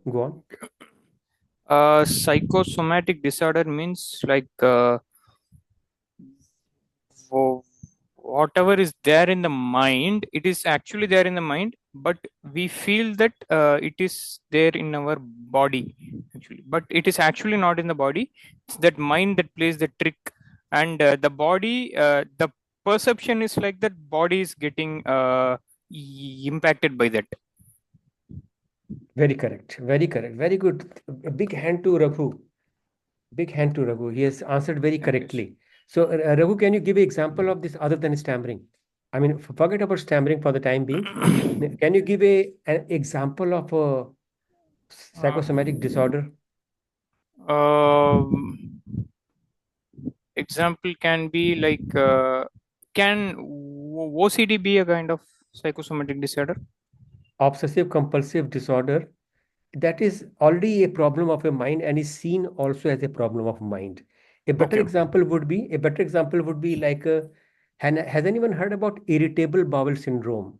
Go on. Psychosomatic disorder means like wo- whatever is there in the mind, it is actually there in the mind, but we feel that it is there in our body actually, but it is actually not in the body. It's that mind that plays the trick, and the body, the perception is like that body is getting impacted by that. Very correct. Very correct. Very good. A big hand to Raghu. Big hand to Raghu. He has answered very Thank you, sir. correctly. So, Raghu, can you give an example of this other than stammering? I mean, forget about stammering for the time being. Can you give an example of a uh, psychosomatic disorder? um, Example can be like, can OCD be a kind of psychosomatic disorder? Obsessive compulsive disorder, that is already a problem of a mind and is seen also as a problem of mind. Okay. A better example would be like, has anyone heard about irritable bowel syndrome?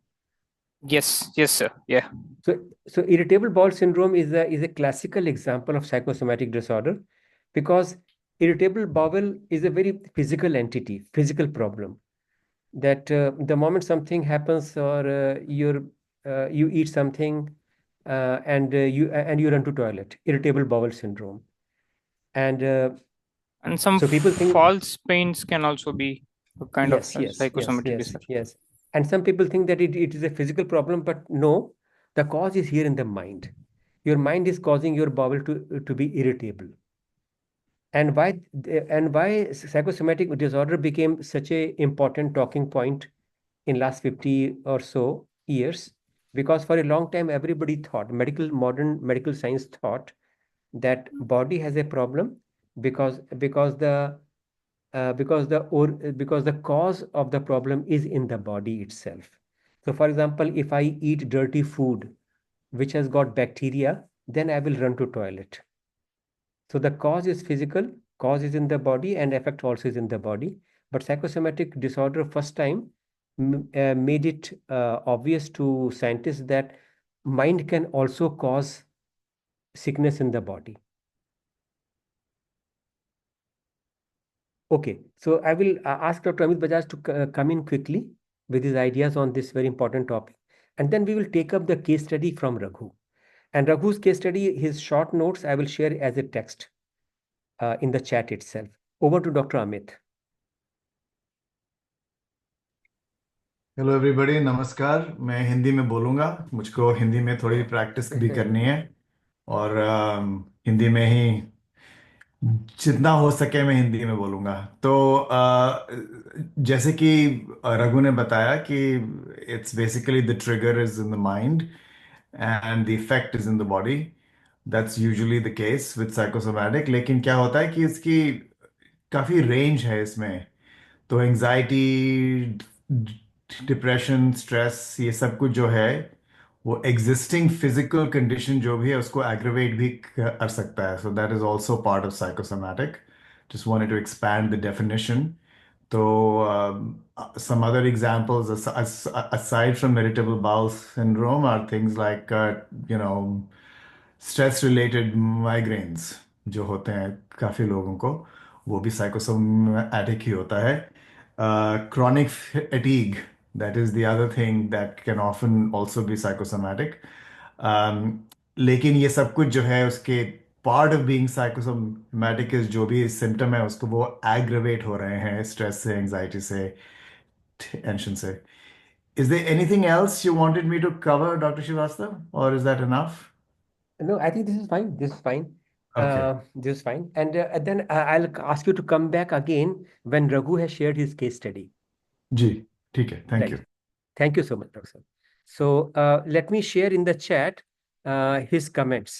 Yes, yes, sir. Yeah. So irritable bowel syndrome is a classical example of psychosomatic disorder, because irritable bowel is a very physical entity, physical problem. That the moment something happens, or you eat something, and you run to toilet, irritable bowel syndrome. And And some so people think, false pains can also be a kind of yes, yes, yes, psychosomatic yes, disorder. yes. And some people think that it is a physical problem, but no, the cause is here in the mind. Your mind is causing your bowel to be irritable. And why psychosomatic disorder became such a important talking point in last 50 or so years? Because for a long time everybody thought, modern medical science thought, that body has a problem, because the cause of the problem is in the body itself. So for example, if I eat dirty food which has got bacteria, then I will run to toilet. So the cause is physical, cause is in the body, and effect also is in the body. But psychosomatic disorder first time made it obvious to scientists that mind can also cause sickness in the body. Okay, so I will ask Dr. Amit Bajaj to come in quickly with his ideas on this very important topic. And then we will take up the case study from Raghu. And Raghu's case study, his short notes, I will share as a text in the chat itself. Over to Dr. Amit. Hello everybody, नमस्कार। मैं हिंदी में बोलूँगा। मुझको हिंदी में थोड़ी practice भी करनी है। और हिंदी में ही जितना हो सके मैं हिंदी में बोलूँगा। तो जैसे कि रघु ने बताया कि it's basically the trigger is in the mind and the effect is in the body. That's usually the case with psychosomatic. लेकिन क्या होता है कि इसकी काफ़ी रेंज है इसमें। तो एंजाइटी, डिप्रेशन, स्ट्रेस, ये सब कुछ जो है वो एग्जिस्टिंग फिजिकल कंडीशन जो भी है उसको एग्रवेट भी कर सकता है। So that is also part of psychosomatic. Just wanted to expand the definition. तो some other examples aside from irritable bowel syndrome are things like you know stress related migraines जो होते हैं काफ़ी लोगों को, वो भी साइकोसोमैटिक ही होता है। Chronic fatigue, that is the other thing that can often also be psychosomatic. लेकिन ये सब कुछ जो है उसके part of being psychosomatic is जो भी सिम्टम है उसको वो एग्रवेट हो रहे हैं स्ट्रेस से, एंजाइटी से, टेंशन से। Is there anything else you wanted me to cover, Dr. Srivastav, or is that enough? No, I think this is fine. This is fine. Okay. This is fine. And then I'll ask you to come back again when Raghu has shared his case study. जी, ठीक है, thank you. Right. Thank you so much, Dr. So let me share in the chat his comments.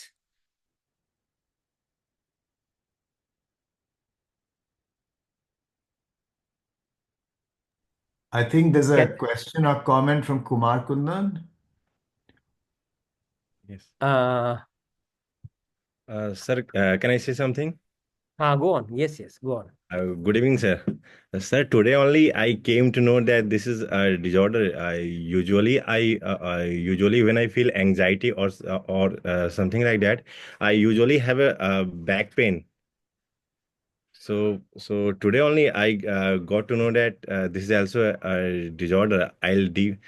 I think there's a Can, question or comment from Kumar Kundan. Yes. uh, Sir, can I say something? Go on. Yes, go on. Good evening, sir. Sir, today only I came to know that this is a disorder. I usually when I feel anxiety or something like that, I usually have a back pain. So today only I got to know that this is also a disorder. I'll do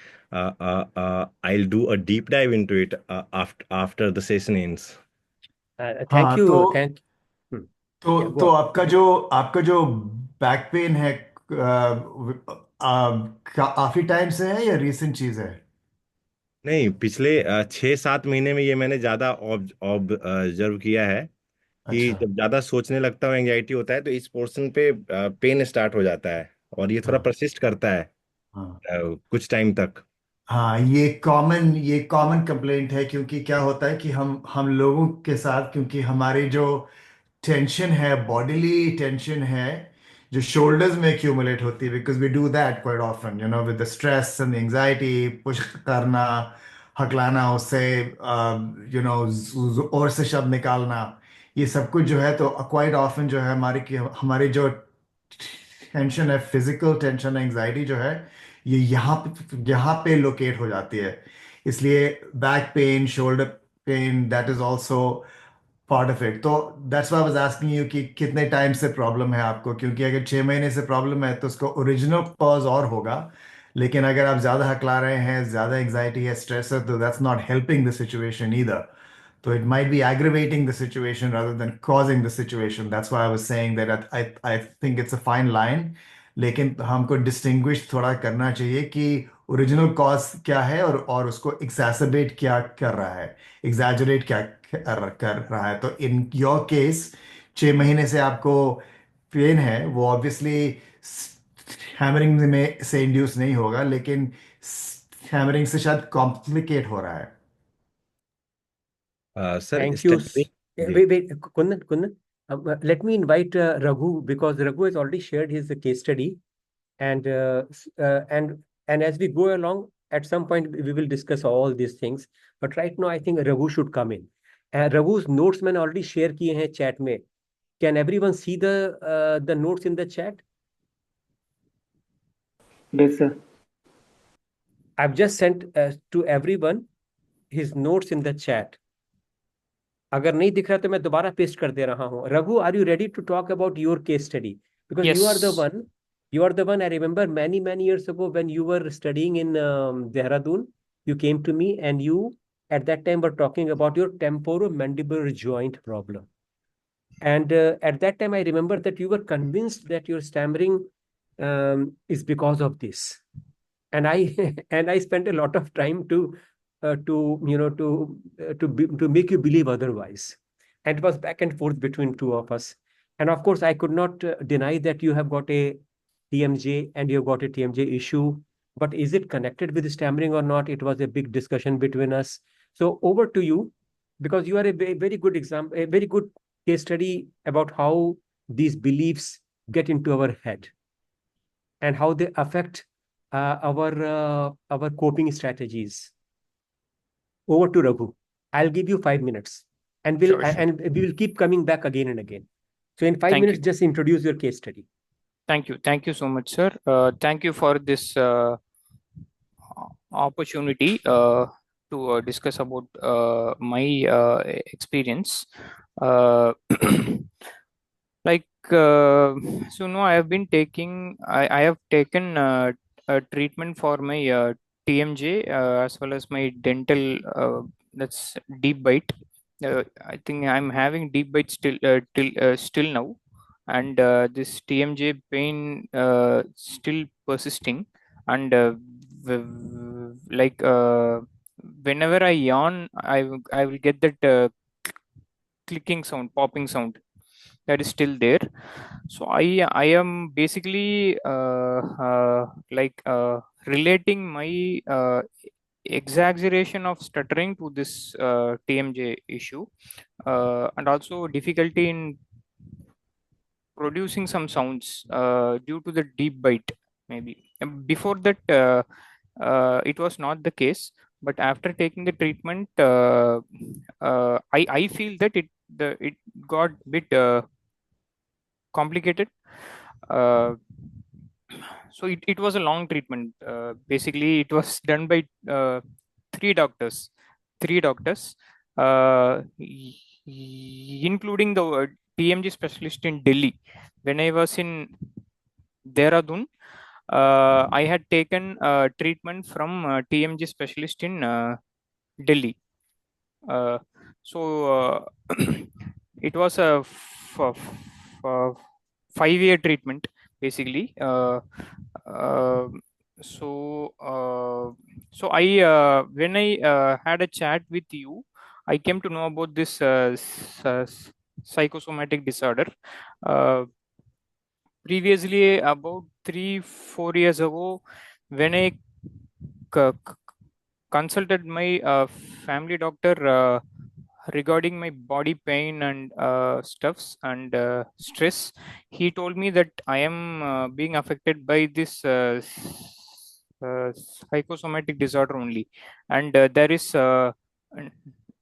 a deep dive into it after the session ends. Thank हाँ तो you. Hmm. तो Yeah, go तो on. आपका जो back pain है काफी time से है या रीसेंट चीज है? नहीं, पिछले 6-7 महीने में ये मैंने ज्यादा ऑब्जर्व किया है कि अच्छा। जब ज्यादा सोचने लगता हूँ, एंजाइटी होता है, तो इस पोर्शन पे पेन स्टार्ट हो जाता है और ये थोड़ा हाँ परसिस्ट करता है हाँ कुछ टाइम तक। हाँ, ये कॉमन कंप्लेंट है, क्योंकि क्या होता है कि हम लोगों के साथ, क्योंकि हमारी जो टेंशन है, बॉडीली टेंशन है, जो शोल्डर्स में एक्यूमुलेट होती है, because we do that quite often, with the stress and anxiety, push करना, हकलाना, उससे और से शब्द निकालना, ये सब कुछ जो है, तो क्वाइट ऑफन जो है हमारी जो टेंशन है, फिजिकल टेंशन, एंजाइटी जो है, ये यहाँ पे लोकेट हो जाती है। इसलिए back pain, shoulder pain, that is also part of it. तो that's why I was asking you कि कितने टाइम से प्रॉब्लम है आपको, क्योंकि अगर 6 महीने से प्रॉब्लम है तो उसका ओरिजिनल कॉज और होगा, लेकिन अगर आप ज़्यादा हकला रहे हैं, ज़्यादा एंग्जाइटी है, स्ट्रेस है, तो that's not helping the situation either. So it might be aggravating the situation rather than causing the situation. That's why I was saying that I think it's a fine line. लेकिन हमको distinguish थोड़ा करना चाहिए कि original cause क्या है और उसको एक्सैसरबेट क्या कर रहा है, एग्जैजरेट क्या कर रहा है। तो इन योर केस 6 महीने से आपको पेन है, वो ऑब्वियसली हैमरिंग में से इंड्यूस नहीं होगा, लेकिन हैमरिंग से शायद कॉम्प्लिकेट हो रहा है। Sir, Thank you. स्टटरिंग। जी। Wait, Kundan. Let me invite Raghu, because Raghu has already shared his case study, and as we go along, at some point we will discuss all these things. But right now, I think Raghu should come in. Raghu's notes मैंने already share किए हैं chat में. Can everyone see the notes in the chat? Yes, sir. I've just sent to everyone his notes in the chat. अगर नहीं दिख रहा तो मैं दोबारा पेस्ट कर दे रहा हूँ. Raghu, are you ready to talk about your case study? Because Yes. you are the one I remember many years ago when you were studying in Dehradun. You came to me and you at that time were talking about your temporomandibular joint problem. And at that time, I remember that you were convinced that your stammering is because of this. And I and I spent a lot of time to make you believe otherwise. And it was back and forth between two of us. And of course, I could not deny that you have got a TMJ and you have got a TMJ issue. But is it connected with stammering or not? It was a big discussion between us. So over to you, because you are a very good example, a very good case study about how these beliefs get into our head and how they affect our coping strategies. Over to Raghu. I'll give you 5 minutes, and Sure. we will keep coming back again and again. So in 5 Thank minutes, you. just introduce your case study. Thank you so much, sir. Thank you for this opportunity to discuss about my experience. Uh, like so now I have been taking I have taken a treatment for my TMJ as well as my dental, that's deep bite. I think I'm having deep bite still now, and this TMJ pain still persisting, and whenever I yawn, I will get that clicking sound, popping sound, that is still there. So I am basically relating my exaggeration of stuttering to this TMJ issue, and also difficulty in producing some sounds due to the deep bite maybe. Before that it was not the case, but after taking the treatment I feel that it got bit complicated. Uh, so it was a long treatment. Basically, it was done by three doctors, three doctors, including the TMG specialist in Delhi. When I was in Dehradun, I had taken treatment from TMG specialist in Delhi. Uh, so it was a 5-year treatment basically. Uh, so so I when I had a chat with you, I came to know about this psychosomatic disorder. Uh, Previously, about 3-4 years ago, when I c- consulted my family doctor regarding my body pain and stuffs and stress, he told me that I am being affected by this psychosomatic disorder only, and there is n-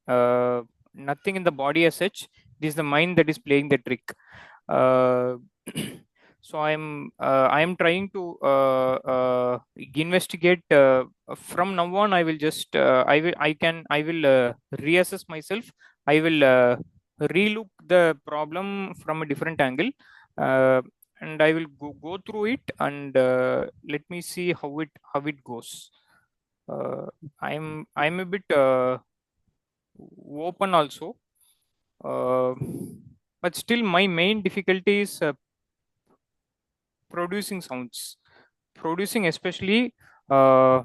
uh, nothing in the body as such. It is the mind that is playing the trick. Uh, so I am trying to investigate. From now on, I will just I will reassess myself. I will relook the problem from a different angle, uh, and I will go through it, and let me see how it goes. uh, I'm a bit open also, uh, but still my main difficulty is producing sounds, producing especially uh,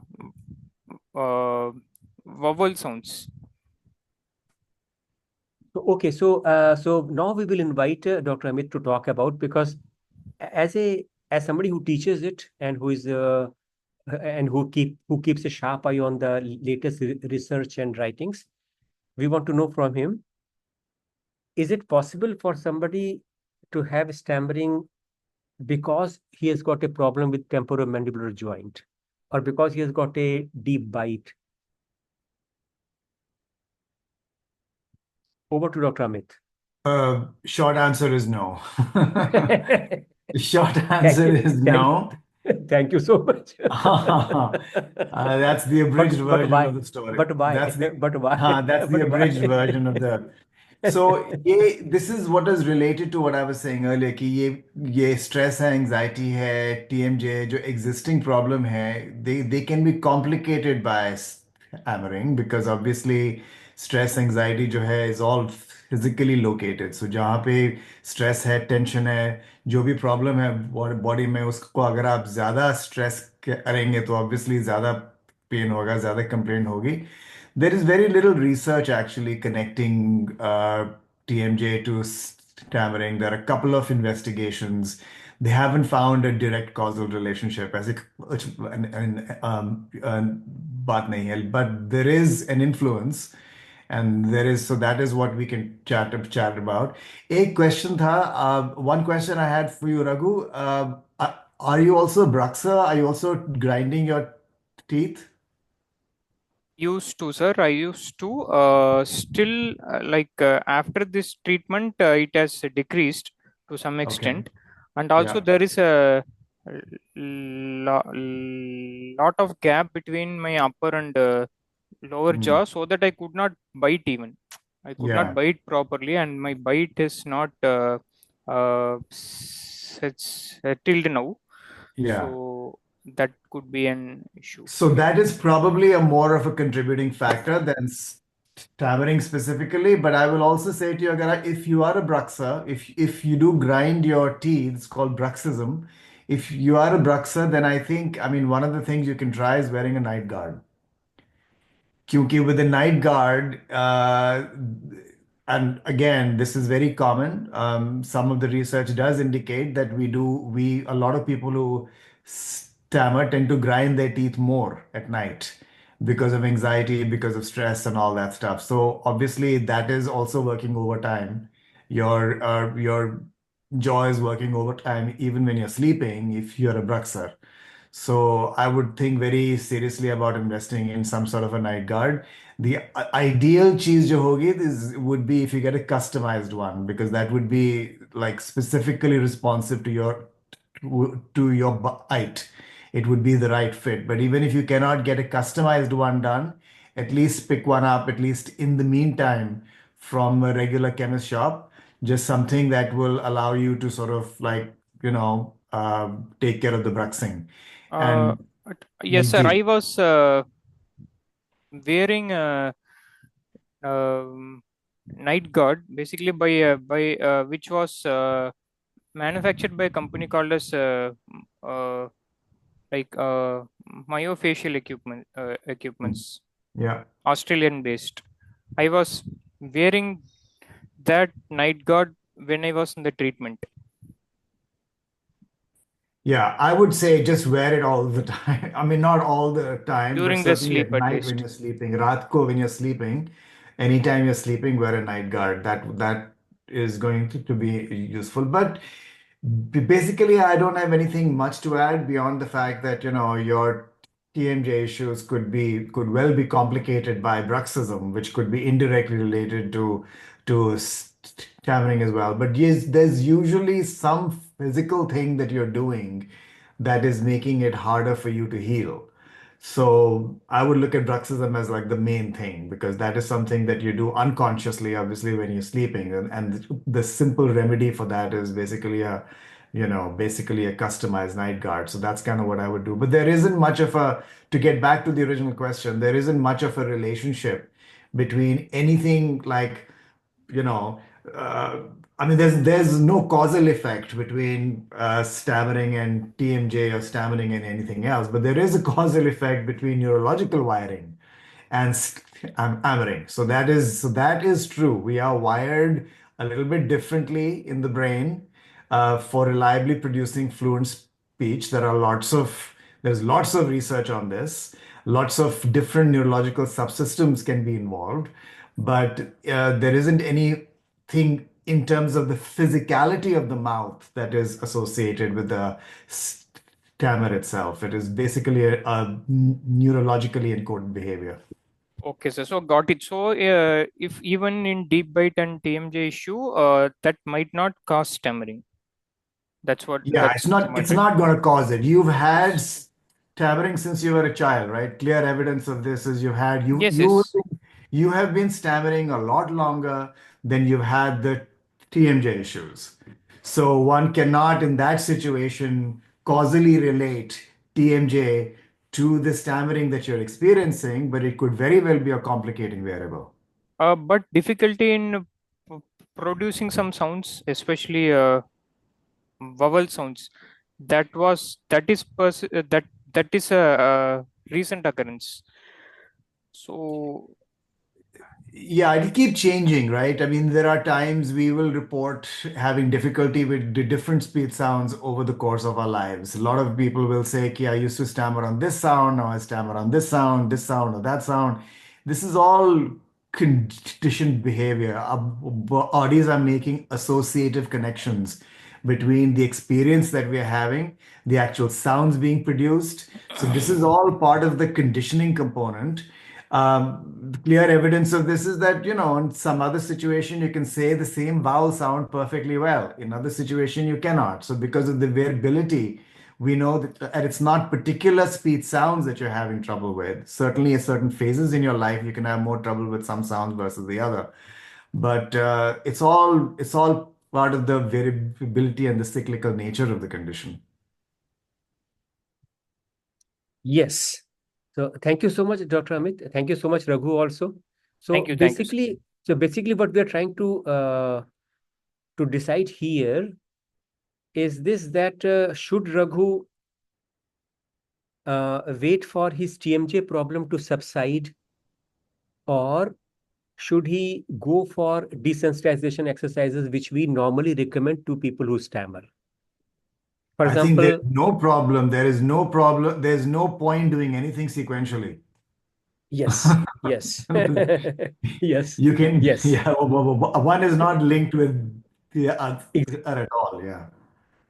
uh, vowel sounds. Okay, so now we will invite Dr. Amit to talk about, because as somebody who teaches it and who is and who keeps a sharp eye on the latest research and writings, we want to know from him: is it possible for somebody to have stammering because he has got a problem with temporomandibular joint, or because he has got a deep bite? Over to Dr. Amit. Short answer is no. Short Thank answer you. is no. Thank you so much. That's the abridged But version of why? the story. But why? But why? That's the But abridged why? version of the. So this is what is related to what I was saying earlier कि ये stress है, anxiety है, TMJ जो existing problem है, they can be complicated by hammering because obviously stress anxiety जो है is all physically located. So जहाँ पे stress है, tension है, जो भी प्रॉब्लम है बॉडी में, उसको अगर आप ज़्यादा स्ट्रेस करेंगे तो ऑब्वियसली ज़्यादा पेन होगा, ज़्यादा कंप्लेंट होगी. There is very little research actually connecting TMJ to stammering. There are a couple of investigations. They haven't found a direct causal relationship. ऐसे बात नहीं है, but there is an influence. And there is, so that is what we can chat about. एक question था, one question I had for you, Raghu. Are you also Bruxa? Are you also grinding your teeth? Used to, sir. I used to. Still, after this treatment, it has decreased to some Okay. extent, and also Yeah. there is a lot of gap between my upper and lower Mm. jaw, so that I could not bite even. I could not Yeah. bite properly, and my bite is not settled now. Yeah. So that could be an issue. So that is probably a more of a contributing factor than stammering specifically. But I will also say to you, Agara, if you are a bruxer, if you do grind your teeth, it's called bruxism. If you are a bruxer, then I think, I mean, one of the things you can try is wearing a night guard. क्योंकि with the night guard, and again, this is very common. Some of the research does indicate that a lot of people who stammer tend to grind their teeth more at night because of anxiety, because of stress, and all that stuff. So obviously, that is also working overtime. Your jaw is working overtime even when you're sleeping if you're a bruxer. So I would think very seriously about investing in some sort of a night guard. The ideal cheese jo hogi is would be if you get a customized one, because that would be like specifically responsive to your height. It would be the right fit. But even if you cannot get a customized one done, at least pick one up, at least in the meantime, from a regular chemist shop, just something that will allow you to sort of like, take care of the bruxing. Uh, And yes, sir. Ji I was wearing um, night guard basically by which was manufactured by a company called as uh, like myofacial equipments, yeah. Australian based. I was wearing that night guard when I was in the treatment. Yeah, I would say just wear it all the time. I mean, not all the time, but During the certainly at sleep at night when least. you're sleeping, raat ko when you're sleeping, anytime you're sleeping, wear a night guard. That is going to be useful. But basically, I don't have anything much to add beyond the fact that, your TMJ issues could well be complicated by bruxism, which could be indirectly related to stammering as well. But yes, there's usually some physical thing that you're doing that is making it harder for you to heal. So I would look at bruxism as like the main thing, because that is something that you do unconsciously, obviously, when you're sleeping. And the simple remedy for that is basically a customized night guard. So that's kind of what I would do. But there isn't much of to get back to the original question, there isn't much of a relationship between anything like, you know, uh, I mean, there's no causal effect between stammering and TMJ or stammering and anything else, but there is a causal effect between neurological wiring and hammering. So that is true. We are wired a little bit differently in the brain for reliably producing fluent speech. There's lots of research on this. Lots of different neurological subsystems can be involved, but there isn't anything in terms of the physicality of the mouth that is associated with the stammer itself. It is basically a neurologically encoded behavior. Okay, sir. So got it. So if even in deep bite and TMJ issue, that might not cause stammering. That's what Yeah, that's it's not what it's it. not going to cause it. You've had stammering since you were a child, right? Clear evidence of this is you've had you Yes, you yes. you have been stammering a lot longer than you've had the TMJ issues. So one cannot in that situation causally relate TMJ to the stammering that you're experiencing, but it could very well be a complicating variable. But difficulty in p- producing some sounds, especially vowel sounds, that is a recent occurrence. So Yeah, it'll keep changing, right? I mean, there are times we will report having difficulty with the different speed sounds over the course of our lives. A lot of people will say, "Okay, I used to stammer on this sound, now I stammer on this sound, or that sound." This is all conditioned behavior. Our bodies are making associative connections between the experience that we're having, the actual sounds being produced. So this is all part of the conditioning component. Clear evidence of this is that, in some other situation, you can say the same vowel sound perfectly well. In other situation, you cannot. So because of the variability, we know that and it's not particular speech sounds that you're having trouble with. Certainly, at certain phases in your life, you can have more trouble with some sounds versus the other. But it's all part of the variability and the cyclical nature of the condition. Yes. So thank you so much, Dr. Amit. Thank you so much, Raghu, also. So thank you, sir. basically, what we are trying to decide here is this, that should Raghu wait for his TMJ problem to subside, or should he go for desensitization exercises, which we normally recommend to people who stammer? For I think there's example, no problem. There is no problem. There's no point doing anything sequentially. yes, yes, yes, You can, yes, yeah, one is not linked with the other ex- at all. Yeah.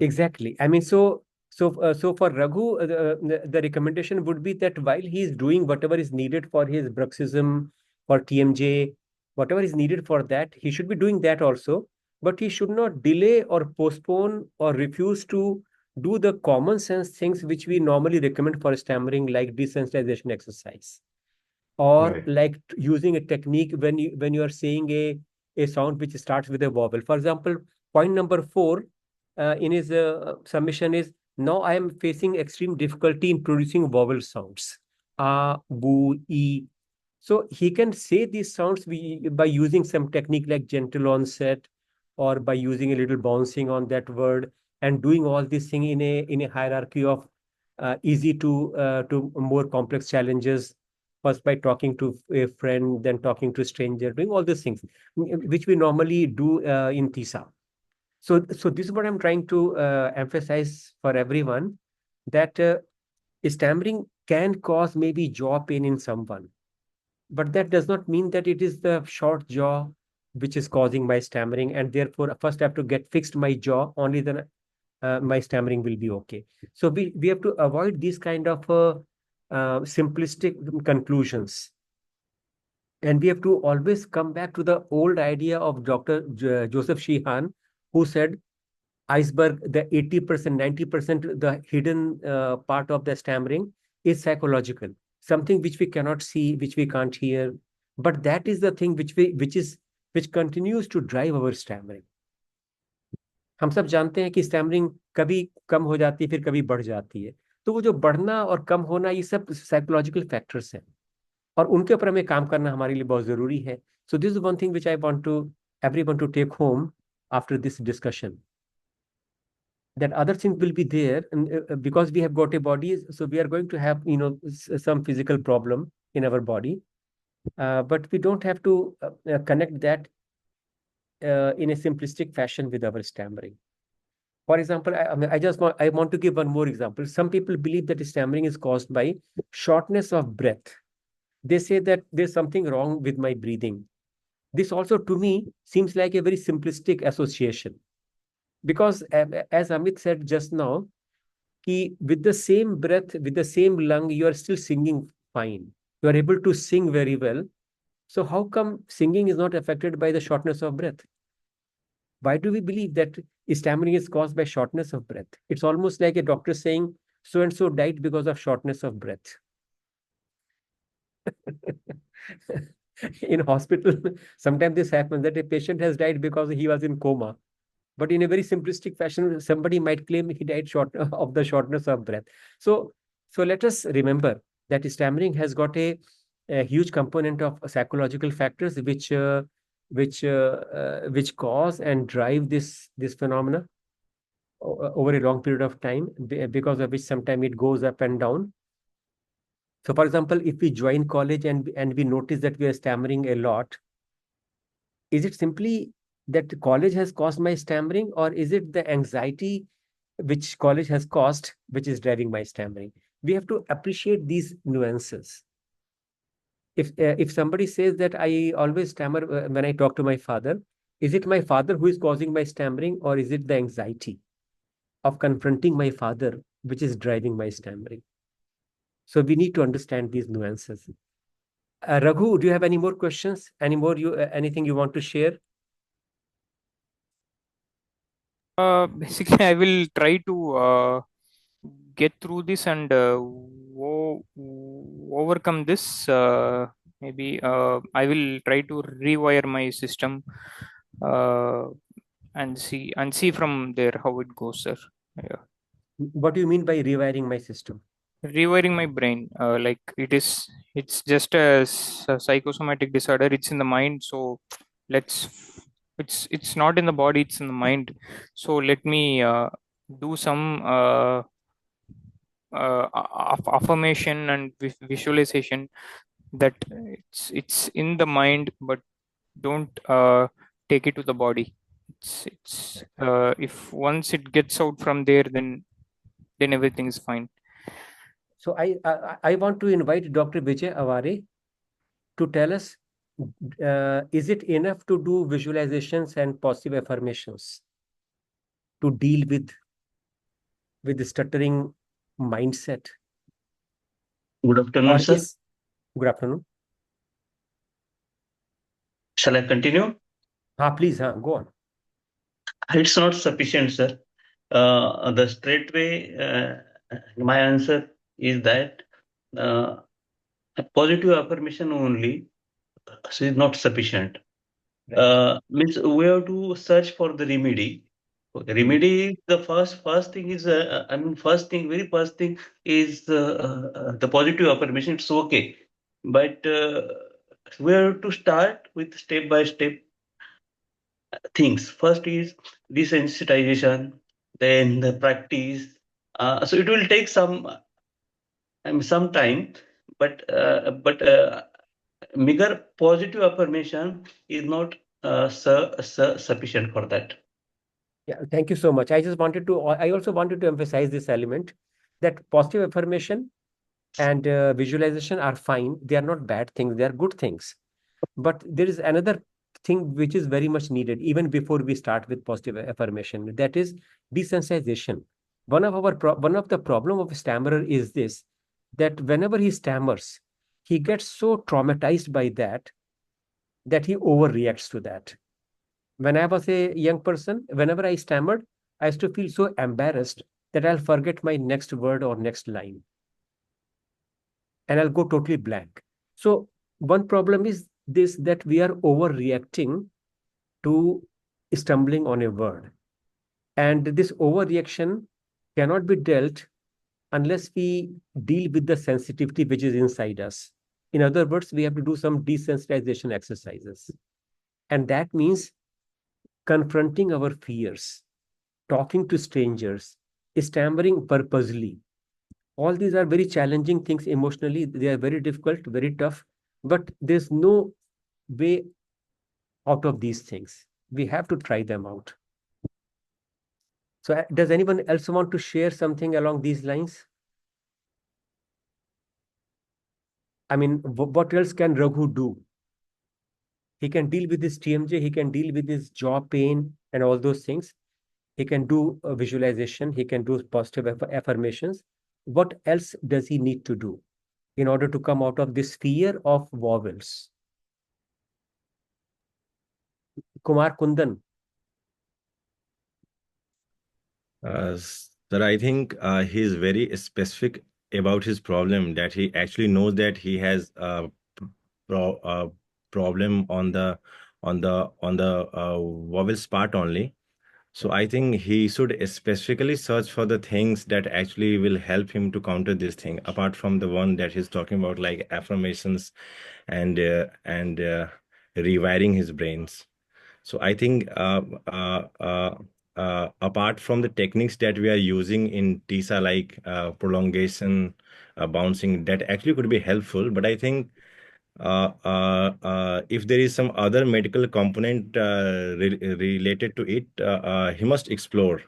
exactly. I mean, so So for Raghu, the recommendation would be that while he is doing whatever is needed for his bruxism or TMJ, whatever is needed for that, he should be doing that also. But he should not delay or postpone or refuse to do the common sense things which we normally recommend for stammering, like desensitization exercise, or Right. like using a technique when you are saying a sound which starts with a vowel. For example, point number 4 in his submission is, now I am facing extreme difficulty in producing vowel sounds. A, bu, e. So he can say these sounds by using some technique like gentle onset, or by using a little bouncing on that word, and doing all these things in a hierarchy of easy to more complex challenges. First by talking to a friend, then talking to a stranger, doing all these things, which we normally do in TISA. So this is what I'm trying to emphasize for everyone, that stammering can cause maybe jaw pain in someone, but that does not mean that it is the short jaw which is causing my stammering, and therefore first I have to get fixed my jaw, only then my stammering will be okay. So we have to avoid these kind of simplistic conclusions, and we have to always come back to the old idea of Dr. Joseph Sheehan, who said iceberg, the 80%, 90%, the hidden part of the stammering is psychological, something which we cannot see, which we can't hear, but that is the thing which continues to drive our stammering. हम सब जानते हैं कि stammering कभी कम हो जाती है, फिर कभी बढ़ जाती है। तो वो जो बढ़ना और कम होना, ये सब साइकोलॉजिकल फैक्टर्स हैं, और उनके ऊपर हमें काम करना हमारे लिए बहुत जरूरी है. So this is one thing which I want to everyone to take home after this discussion, that other things will be there, and because we have got a body, so we are going to have some physical problem in our body, but we don't have to connect that in a simplistic fashion with our stammering. For example, I want to give one more example. Some people believe that stammering is caused by shortness of breath. They say that there's something wrong with my breathing. This also to me seems like a very simplistic association, because as Amit said just now, with the same breath, with the same lung, you are still singing fine. You are able to sing very well. So how come singing is not affected by the shortness of breath? Why do we believe that stammering is caused by shortness of breath? It's almost like a doctor saying so and so died because of shortness of breath. In hospital, sometimes this happens, that a patient has died because he was in coma. But in a very simplistic fashion, somebody might claim he died of the shortness of breath. So let us remember that stammering has got a huge component of psychological factors which cause and drive this phenomena over a long period of time, because of which sometimes it goes up and down. So, for example, if we join college and we notice that we are stammering a lot, is it simply that college has caused my stammering, or is it the anxiety which college has caused which is driving my stammering? We have to appreciate these nuances. If somebody says that I always stammer when I talk to my father, is it my father who is causing my stammering, or is it the anxiety of confronting my father which is driving my stammering? So we need to understand these nuances. Raghu, do you have any more questions? Anything you want to share? Basically, I will try to get through this and overcome this. Maybe I will try to rewire my system and see from there how it goes, sir. Yeah. What do you mean by rewiring my system? Rewiring my brain, like it's just a psychosomatic disorder. It's in the mind, so let's it's not in the body, it's in the mind. So let me do some affirmation and visualization that it's in the mind, but don't take it to the body. It's if once it gets out from there, then everything is fine. So I want to invite Dr. Vijay Aware to tell us, is it enough to do visualizations and positive affirmations to deal with with the stuttering mindset? Good afternoon, Or sir. good afternoon. Shall I continue? Please, go on. It's not sufficient, sir. The straight way, my answer is that a positive affirmation only is not sufficient. Right. Means we have to search for the remedy. Okay, remedy, the first thing is, very first thing is the positive affirmation. It's okay, but we have to start with step by step things. First is desensitization, then the practice. So it will take some time, but meager positive affirmation is not sufficient for that. Yeah, thank you so much. I also wanted to emphasize this element that positive affirmation and visualization are fine. They are not bad things. They are good things. But there is another thing which is very much needed even before we start with positive affirmation. That is desensitization. One of the problem of a stammerer is this, that whenever he stammers, he gets so traumatized by that he overreacts to that. When I was a young person, whenever I stammered, I used to feel so embarrassed that I'll forget my next word or next line and I'll go totally blank. So one problem is this, that we are overreacting to stumbling on a word. And this overreaction cannot be dealt unless we deal with the sensitivity which is inside us. In other words, we have to do some desensitization exercises. And that means confronting our fears, talking to strangers, stammering purposely. All these are very challenging things emotionally. They are very difficult, very tough, but there's no way out of these things. We have to try them out. So does anyone else want to share something along these lines? I mean, what else can Raghu do? He can deal with his TMJ, he can deal with his jaw pain and all those things. He can do visualization, he can do positive affirmations. What else does he need to do in order to come out of this fear of vowels? Kumar Kundan. Sir, I think he is very specific about his problem, that he actually knows that he has a problem on the vowels part only. So I think he should specifically search for the things that actually will help him to counter this thing, apart from the one that he's talking about, like affirmations and rewiring his brains. So I think apart from the techniques that we are using in TISA, like prolongation, bouncing, that actually could be helpful. But I think if there is some other medical component related to it, he must explore.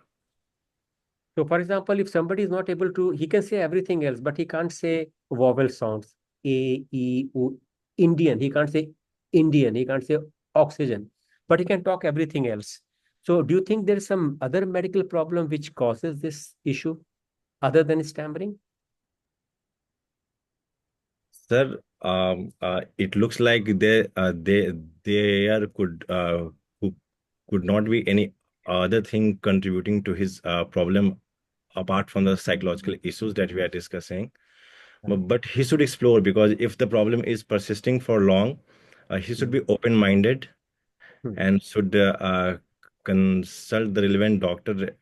So for example, if somebody is not able to, he can say everything else, but he can't say vowel sounds, A, E, U, Indian. He can't say Indian. He can't say oxygen, but he can talk everything else. So do you think there is some other medical problem which causes this issue other than stammering? Sir, it looks like there could not be any other thing contributing to his problem apart from the psychological issues that we are discussing. But he should explore, because if the problem is persisting for long, he should be open-minded and should consult the relevant doctor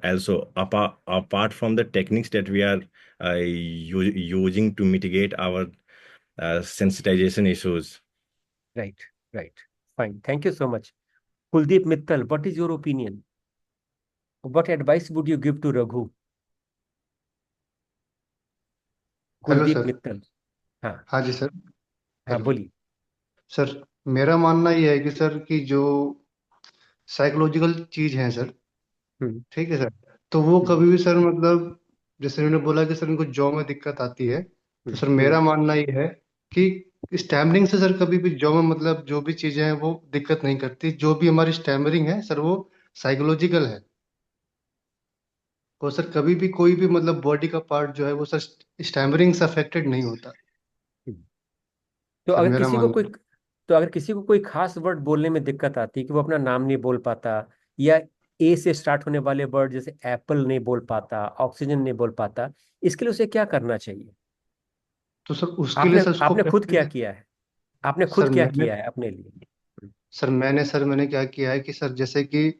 also, apart from the techniques that we are using to mitigate our sensitization issues. Right, right. Fine. Thank you so much. Kuldeep Mittal, what is your opinion? What advice would you give to Raghu? Hello Kuldeep sir. Mittal. हाँ हाँ जी sir. हाँ hello बोलिए। Sir, मेरा मानना ये है कि sir कि जो साइकोलॉजिकल चीज है सर, हम्म, ठीक है सर, तो वो कभी भी सर मतलब जैसे उन्होंने बोला कि सर इनको जॉ में दिक्कत आती है, तो सर मेरा मानना ये है कि स्टैमरिंग से सर कभी भी जॉ में मतलब जो भी चीजें हैं वो दिक्कत नहीं करती। जो भी हमारी स्टैमरिंग है सर वो साइकोलॉजिकल है। और सर कभी भी कोई भी मतलब बॉडी का पार्ट जो है वो सर स्टैमरिंग से अफेक्टेड नहीं होता। हम्म। तो सर अगर मेरा किसी को मानना कोई है। तो अगर किसी को कोई खास वर्ड बोलने में दिक्कत आती है कि वो अपना नाम नहीं बोल पाता, या ए से स्टार्ट होने वाले वर्ड जैसे एप्पल नहीं बोल पाता, ऑक्सीजन नहीं बोल पाता, इसके लिए उसे क्या करना चाहिए? तो सर उसके लिए आपने सर उसको आपने खुद क्या प्रैक्टिस। किया है? आपने सर खुद क्या मैंने किया है अपने लिए? मैंने क्या किया है कि सर जैसे कि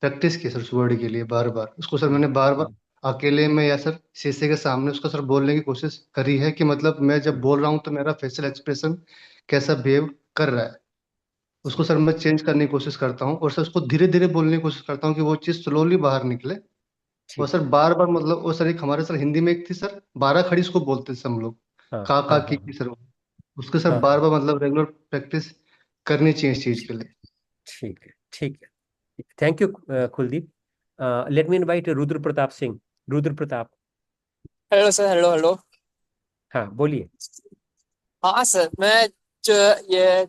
प्रैक्टिस की सर उस वर्ड के लिए बार बार उसको सर मैंने बार बार हम्म, अकेले में या सर शीशे के सामने उसको सर बोलने की कोशिश करी है कि मतलब मैं जब हम्म, बोल रहा हूँ तो मेरा फेशियल एक्सप्रेशन कैसा बिहेव कर रहा है। उसको सर मैं चेंज करने की कोशिश करता हूँ और सर उसको धीरे धीरे बोलने की कोशिश करता हूँ कि वो चीज़ स्लोली बाहर निकले। और ठीक सर है। बार बार मतलब वो सर एक हमारे सर हिंदी में एक थी सर 12 खड़ी उसको बोलते थे हम लोग। हाँ का हाँ हाँ की सर उसके सर हाँ बार हाँ। बार मतलब रेगुलर प्रैक्टिस करनी चाहिए इस चीज़ के लिए। ठीक है, ठीक है। Thank you Kuldeep. Let me invite Rudra Pratap Singh. Rudra Pratap. Hello sir, hello hello. हाँ, बोलिए। हाँ सर, मैं जो ये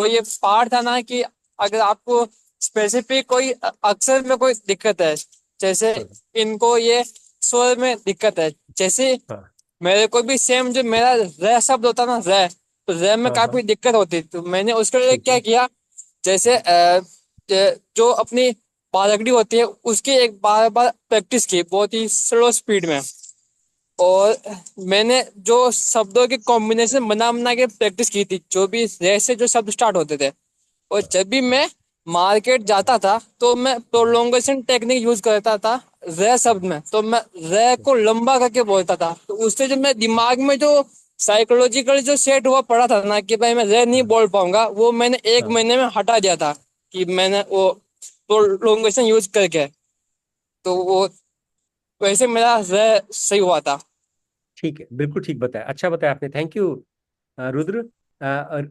ये पार्ट था ना कि अगर आपको स्पेसिफिक कोई अक्षर में कोई दिक्कत है, जैसे हाँ इनको ये स्वर में दिक्कत है, जैसे हाँ मेरे को भी सेम जो मेरा रे शब्द होता ना रे, तो रे में हाँ हाँ। काफी दिक्कत होती, तो मैंने उसके लिए ठीक क्या है। किया, जैसे जो अपनी बालकड़ी होती है उसकी एक बार बार प्रैक्टिस की बहुत ही स्लो स्पीड में। और मैंने जो शब्दों के कॉम्बिनेशन बना बना के प्रैक्टिस की थी, जो भी रे से जो शब्द स्टार्ट होते थे। और हाँ जब भी हाँ मैं मार्केट हाँ जाता था तो मैं हाँ प्रोलोंगेशन टेक्निक यूज करता था। रे शब्द में तो मैं रे को लंबा करके बोलता था, तो उससे जो मैं दिमाग में जो साइकोलॉजिकल जो सेट हुआ पड़ा था ना कि भाई मैं रे नहीं हाँ बोल पाऊंगा, वो मैंने एक हाँ। महीने में हटा दिया था कि मैंने वो प्रोलोंगेशन यूज करके। तो वो वैसे मेरा रे सही हुआ था। ठीक है, बिल्कुल ठीक बताया, अच्छा बताया आपने, thank you Rudra.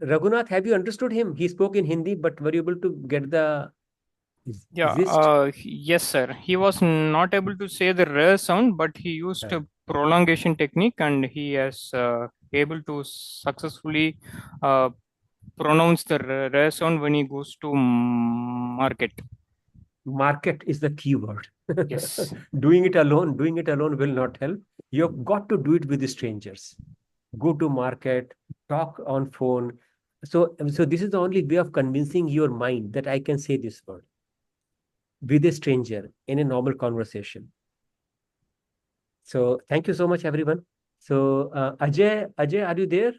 Raghunath, have you understood him? He spoke in Hindi but were able to get the Yeah, gist? yes, sir. He was not able to say the rare sound, but he used a हाँ, prolongation technique, and he has able to successfully uh, pronounce the rare sound when he goes to market. market is the key word. Yes. Doing it alone will not help. You've got to do it with strangers. Go to market, talk on phone. So this is the only way of convincing your mind that I can say this word with a stranger in a normal conversation. So thank you so much, everyone. So Ajay, are you there?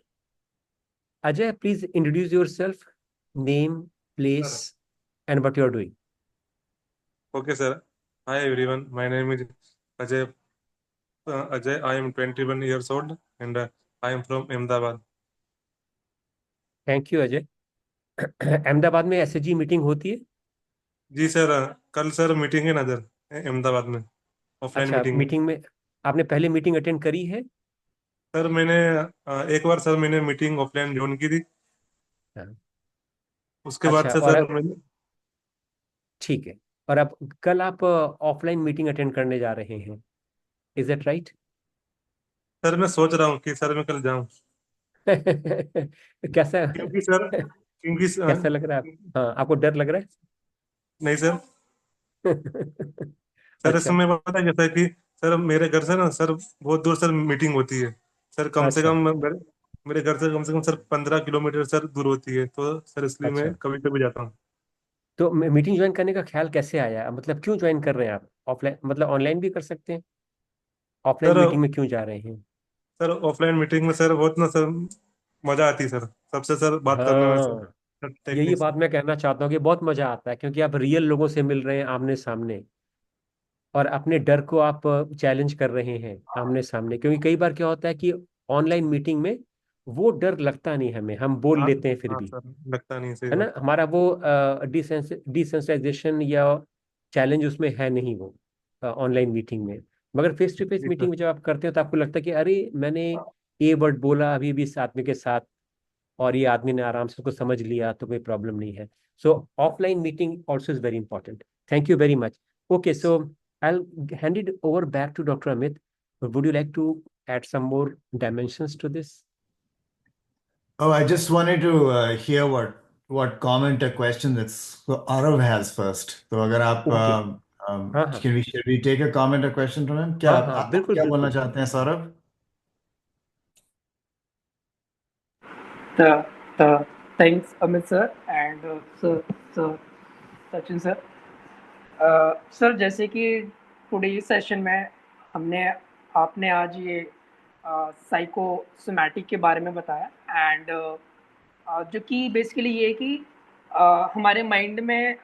Ajay, please introduce yourself, name, Sir. place, and what you are doing. Okay, sir. Hi, everyone. My name is Ajay. Ajay, I am 21 years old and I am from Ahmedabad. Thank you, Ajay. Ahmedabad में SHG meeting होती है? जी sir, कल sir meeting है नजर अहमदाबाद में, offline अच्छा, meeting है। Meeting में आपने पहले मीटिंग अटेंड करी है? सर मैंने एक बार सर मैंने मीटिंग ऑफलाइन ज्वाइन की थी। हाँ। उसके बाद अच्छा, से और सर मैंने ठीक है। और अब कल आप ऑफलाइन मीटिंग अटेंड करने जा रहे हैं, इज दैट राइट? सर मैं सोच रहा हूँ कि सर मैं कल जाऊँ, कैसा क्योंकि सर क्योंकि कैसा लग रहा है हाँ, आपको डर लग रहा नहीं सर, है? सर अच्छा इसमें पता है कैसा है कि सर मेरे घर से ना सर बहुत दूर सर मीटिंग होती है। सर कम से अच्छा कम मेरे घर से कम सर 15 किलोमीटर सर दूर होती है, तो सर इसलिए मैं अच्छा। कभी कभी जाता हूँ। तो मीटिंग ज्वाइन करने का ख्याल कैसे आया, मतलब क्यों ज्वाइन कर रहे हैं आप? ऑफलाइन मतलब ऑनलाइन भी कर सकते हैं, ऑफलाइन सर मीटिंग में क्यों जा रहे हैं? सर ऑफलाइन मीटिंग में सर बहुत ना सर मजा आती है सर, सबसे सर बात करने में हाँ, सर यही टेक्निक से। बात मैं कहना चाहता हूँ कि बहुत मजा आता है क्योंकि आप रियल लोगों से मिल रहे हैं आमने सामने, और अपने डर को आप चैलेंज कर रहे हैं आमने सामने। क्योंकि कई बार क्या होता है कि ऑनलाइन मीटिंग में वो डर लगता नहीं हमें, हम बोल हाँ लेते हैं फिर हाँ भी, सर, लगता नहीं, सही है ना, बात। हमारा वो डिसेंसिटाइजेशन या चैलेंज उसमें है नहीं वो ऑनलाइन मीटिंग में। मगर फेस टू फेस जी सर। मीटिंग में जब आप करते हो तो आपको लगता है कि अरे मैंने ए वर्ड बोला अभी भी इस आदमी के साथ, और ये आदमी ने आराम से उसको समझ लिया, तो कोई प्रॉब्लम नहीं है। सो offline meeting also is very important. Thank you very much. Okay, so I'll hand it over back to Dr. Amit. Would you like to add some more dimensions to this? Oh, I just wanted to hear what comment or question that's so Arav has first. तो अगर आप Okay. हाँ हाँ should we take a comment or question from him? क्या हाँ हाँ, आप बिल्कुल क्या बोलना बिल्कुल। चाहते हैं Saurabh? The, thanks, Amit sir and sir Sachin sir. Sir जैसे कि टुडे सेशन में हमने आपने आज ये साइकोसोमैटिक के बारे में बताया एंड जो कि बेसिकली ये है कि हमारे माइंड में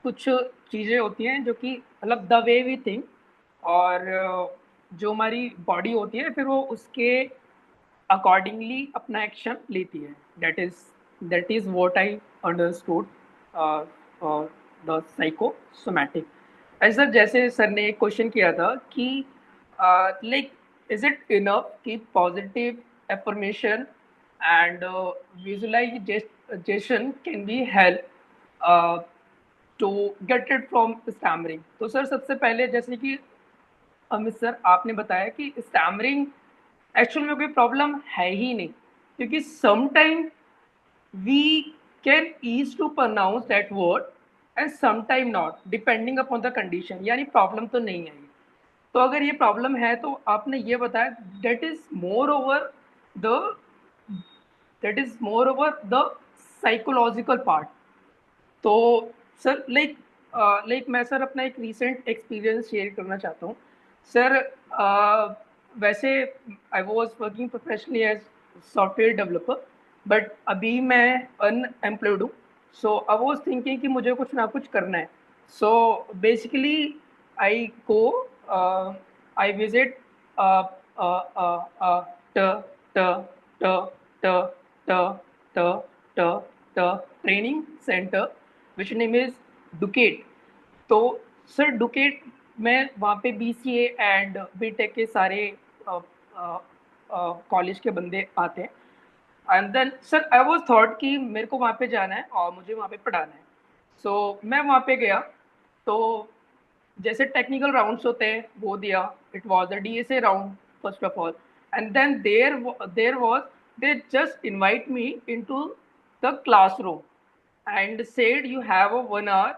कुछ चीज़ें होती हैं जो कि मतलब द वे वी थिंक और जो हमारी बॉडी होती है फिर वो उसके अकॉर्डिंगली अपना एक्शन लेती है. That is what I understood the psychosomatic. ऐसा जैसे सर ने एक क्वेश्चन किया था कि लाइक इज इट इनफ कि positive affirmation and visualisation can be help to get it from stammering. तो सर सबसे पहले जैसे कि अमित सर आपने बताया कि स्टैमरिंग एक्चुअल में कोई प्रॉब्लम है ही नहीं, क्योंकि sometime we can ease to pronounce that word and sometime not depending upon the condition. यानी प्रॉब्लम तो नहीं है. तो अगर ये प्रॉब्लम है तो आपने ये बताया that is more over the psychological part. तो सर लाइक मैं सर अपना एक रीसेंट एक्सपीरियंस शेयर करना चाहता हूँ सर. वैसे I was working professionally as software developer, but अभी मैं अनएम्प्लॉयड हूँ. सो आई वॉज थिंकिंग कि मुझे कुछ ना कुछ करना है. So basically I go I visit ट ट ट ट ट ट ट ट training center which name is Ducket. तो सर डुकेट में वहाँ पे BCA एंड बीटेक के सारे कॉलेज के बंदे आते हैं. And then sir I was thought कि मेरे को वहाँ पे जाना है और मुझे वहाँ पे पढ़ाना है. सो मैं वहाँ पे गया तो जैसे टेक्निकल राउंड्स होते हैं वो दिया. It was a DSA round first of all, and then there was they just invite me into the classroom and said you have a 1 hour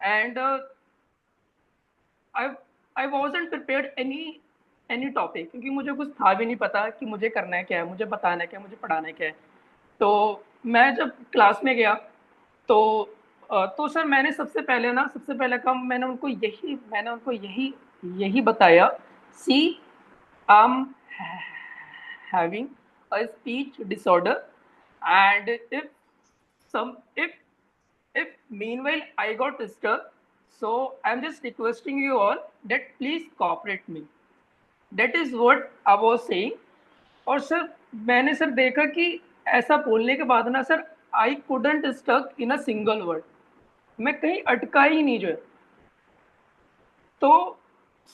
and I I wasn't prepared any topic, क्योंकि मुझे कुछ था भी नहीं पता कि मुझे करना है क्या है, मुझे बताना है क्या, मुझे पढ़ाना है क्या है. तो मैं जब क्लास में गया तो सर मैंने सबसे पहले काम मैंने उनको यही बताया. See I am having a speech disorder and if meanwhile I got stuck, so I'm just requesting you all that please cooperate me. That is what I was saying. और सर मैंने सर देखा कि ऐसा बोलने के बाद ना sir I couldn't stuck in a single word. मैं कहीं अटका ही नहीं जो. तो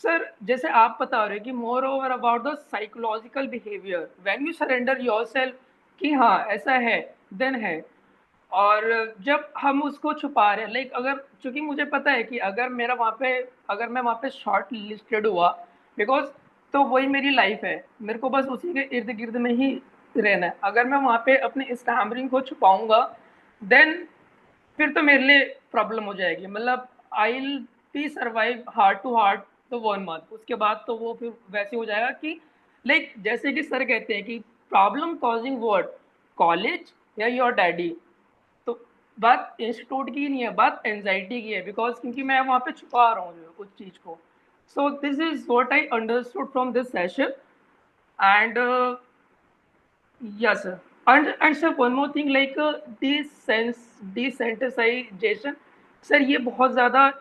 सर जैसे आप बता रहे कि more over about the psychological behaviour when you surrender yourself कि हाँ ऐसा है देन है. और जब हम उसको छुपा रहे हैं लाइक अगर चूंकि मुझे पता है कि अगर मैं वहाँ पे शॉर्ट लिस्टेड हुआ बिकॉज तो वही मेरी लाइफ है, मेरे को बस उसी के इर्द गिर्द में ही रहना है. अगर मैं वहाँ पे अपने स्टैमरिंग को छुपाऊंगा देन फिर तो मेरे लिए प्रॉब्लम हो जाएगी. मतलब I will be survive hard to hard तो 1 month. उसके बाद तो वो फिर वैसे हो जाएगा कि लाइक जैसे कि सर कहते हैं कि प्रॉब्लम कॉजिंग वर्ड कॉलेज या योर डैडी. तो बात इंस्टीट्यूट की नहीं है, बात एंजाइटी की है बिकॉज क्योंकि मैं वहाँ पे छुपा रहा हूँ उस चीज़ को. सो this is what I understood from this session and yes sir. And sir one more thing like desensitization sir ये बहुत ज़्यादा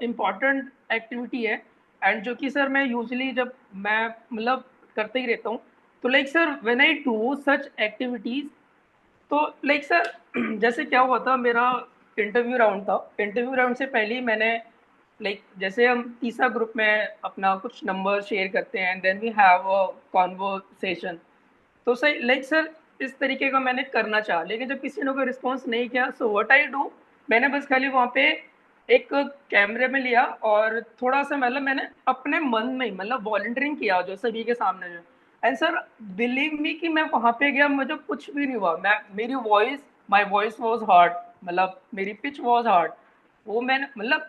इम्पॉर्टेंट एक्टिविटी है एंड जो कि सर मैं यूजली जब मैं मतलब करते ही रहता हूँ. तो like sir when I do such activities तो लाइक सर जैसे क्या हुआ था मेरा इंटरव्यू राउंड से पहले ही मैंने लाइक जैसे हम तीसरा ग्रुप में अपना कुछ नंबर शेयर करते हैं and then we have a conversation. तो सर लाइक सर इस तरीके का मैंने करना चाहा लेकिन जब किसी ने कोई रिस्पॉन्स नहीं किया सो व्हाट आई डू मैंने बस खाली वहाँ पे एक कैमरे में लिया और थोड़ा सा मतलब मैंने अपने मन में ही मतलब वॉलंटियरिंग किया जो सभी के सामने जो. एंड सर बिलीव मी कि मैं वहाँ पे गया मुझे कुछ भी नहीं हुआ. माई वॉइस वॉज हार्ड, मतलब मेरी पिच वॉज हार्ड. वो मैंने मतलब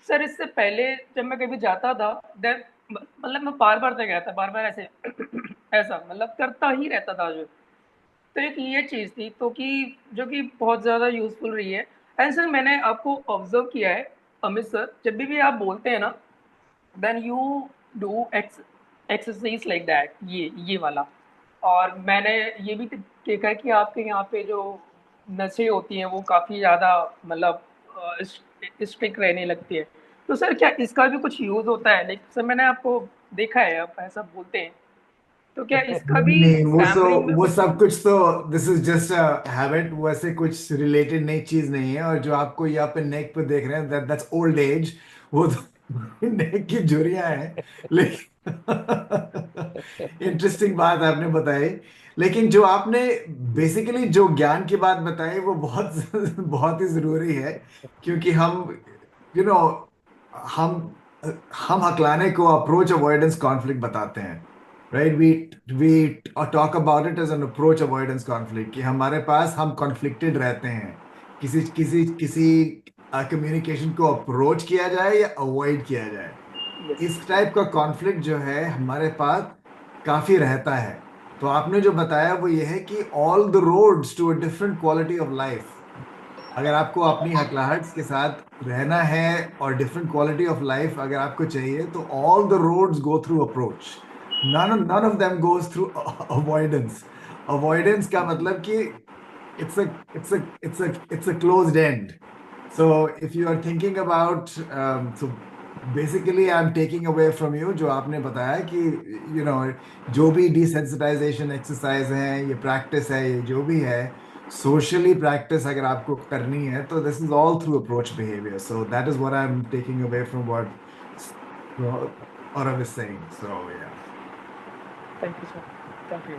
सर इससे पहले जब मैं कभी जाता था, देन मतलब मैं बार बार से गया था, बार बार ऐसे ऐसा मतलब करता ही रहता था जो। तो एक ये चीज़ थी तो कि जो कि बहुत ज़्यादा यूज़फुल रही है। एंड सर मैंने आपको ऑब्जर्व किया है अमित सर, जब भी आप बोलते हैं ना, then you do exercise like that, ये वाला। और मैंने ये भी देखा है कि आपके यहाँ पे जो नसें होती हैं वो काफ़ी ज़्यादा मतलब स्ट्रिक्ट रहने लगती है। तो सर क्या इसका भी कुछ यूज़ होता है? लाइक सर मैंने आपको देखा है आप ऐसा बोलते हैं, तो क्या इसका नहीं भी नहीं, स्टैमरिंग में वो कुछ? सब कुछ तो this is just a habit, वो ऐसे कुछ रिलेटेड नई चीज नहीं है। और जो आपको यहाँ पे नेक पे देख रहे हैं, दैट्स ओल्ड एज। वो तो नेक की झुर्रियां हैं। लेकिन इंटरेस्टिंग बात आपने बताई। लेकिन जो आपने बेसिकली जो ज्ञान की बात बताई वो बहुत बहुत ही जरूरी है। क्योंकि हम यू you नो हम हम हकलाने को अप्रोच अवॉइडेंस कॉन्फ्लिक्ट बताते हैं। Right, we talk about it as an approach avoidance conflict, कि हमारे पास हम कॉन्फ्लिक्टेड रहते हैं। किसी किसी किसी कम्युनिकेशन को अप्रोच किया जाए या अवॉइड किया जाए। इस टाइप का कॉन्फ्लिक्ट जो है हमारे पास काफी रहता है। तो आपने जो बताया वो ये है कि all the roads to a different quality of life, अगर आपको अपनी हकलाहट के साथ रहना है और डिफरेंट क्वालिटी ऑफ लाइफ अगर आपको चाहिए, तो all the roads go through approach. None of them goes through avoidance. Avoidance का मतलब कि it's a it's a closed end. So if you are thinking about so basically I'm taking away from you जो आपने बताया कि you know जो भी desensitization exercise है, ये practice है, ये जो भी है socially practice अगर आपको करनी है, तो this is all through approach behavior. So that is what I'm taking away from what Aurav is saying. So yeah. Thank you sir, thank you.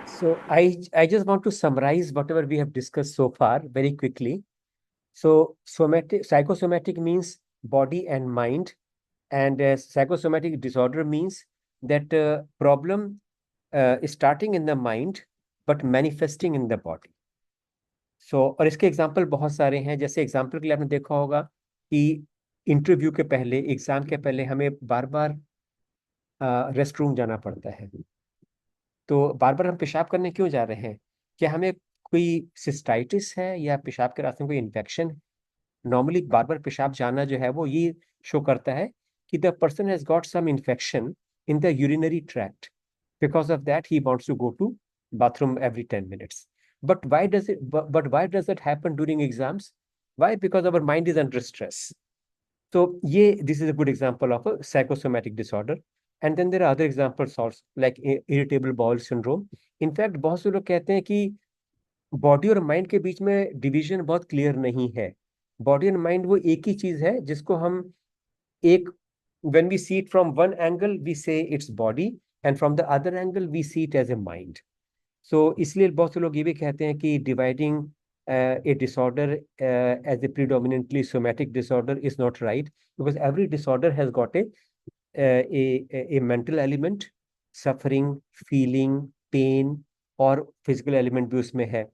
So I just want to summarize whatever we have discussed so far very quickly. So psychosomatic means body and mind, and psychosomatic disorder means that problem is starting in the mind but manifesting in the body. और इसके example बहुत सारे हैं। जैसे example के लिए आपने देखा होगा कि इंटरव्यू के पहले, एग्जाम के पहले हमें बार बार रेस्ट रूम जाना पड़ता है। तो बार बार हम पेशाब करने क्यों जा रहे हैं? क्या हमें कोई सिस्टाइटिस है या पेशाब के रास्ते में कोई इन्फेक्शन? नॉर्मली बार बार पेशाब जाना जो है वो ये शो करता है कि the person has got some infection in the urinary tract, because of that he wants to go to bathroom every 10 minutes. But why does it happen during exams? Why? Because our mind is under stress. So this is a good example of a psychosomatic disorder. And then there are other examples also, like irritable bowel syndrome. In fact, बहुत से लोग कहते हैं कि body और mind के बीच में division बहुत क्लियर नहीं है। बॉडी एंड माइंड वो एक ही चीज है जिसको हम एक when we see it from one angle we say it's body, and from the other angle we see it as a mind. So इसलिए बहुत से लोग ये भी कहते हैं कि dividing a disorder as a predominantly somatic disorder is not right, because every disorder has got a mental element, suffering, feeling, pain, और physical element भी उसमें है।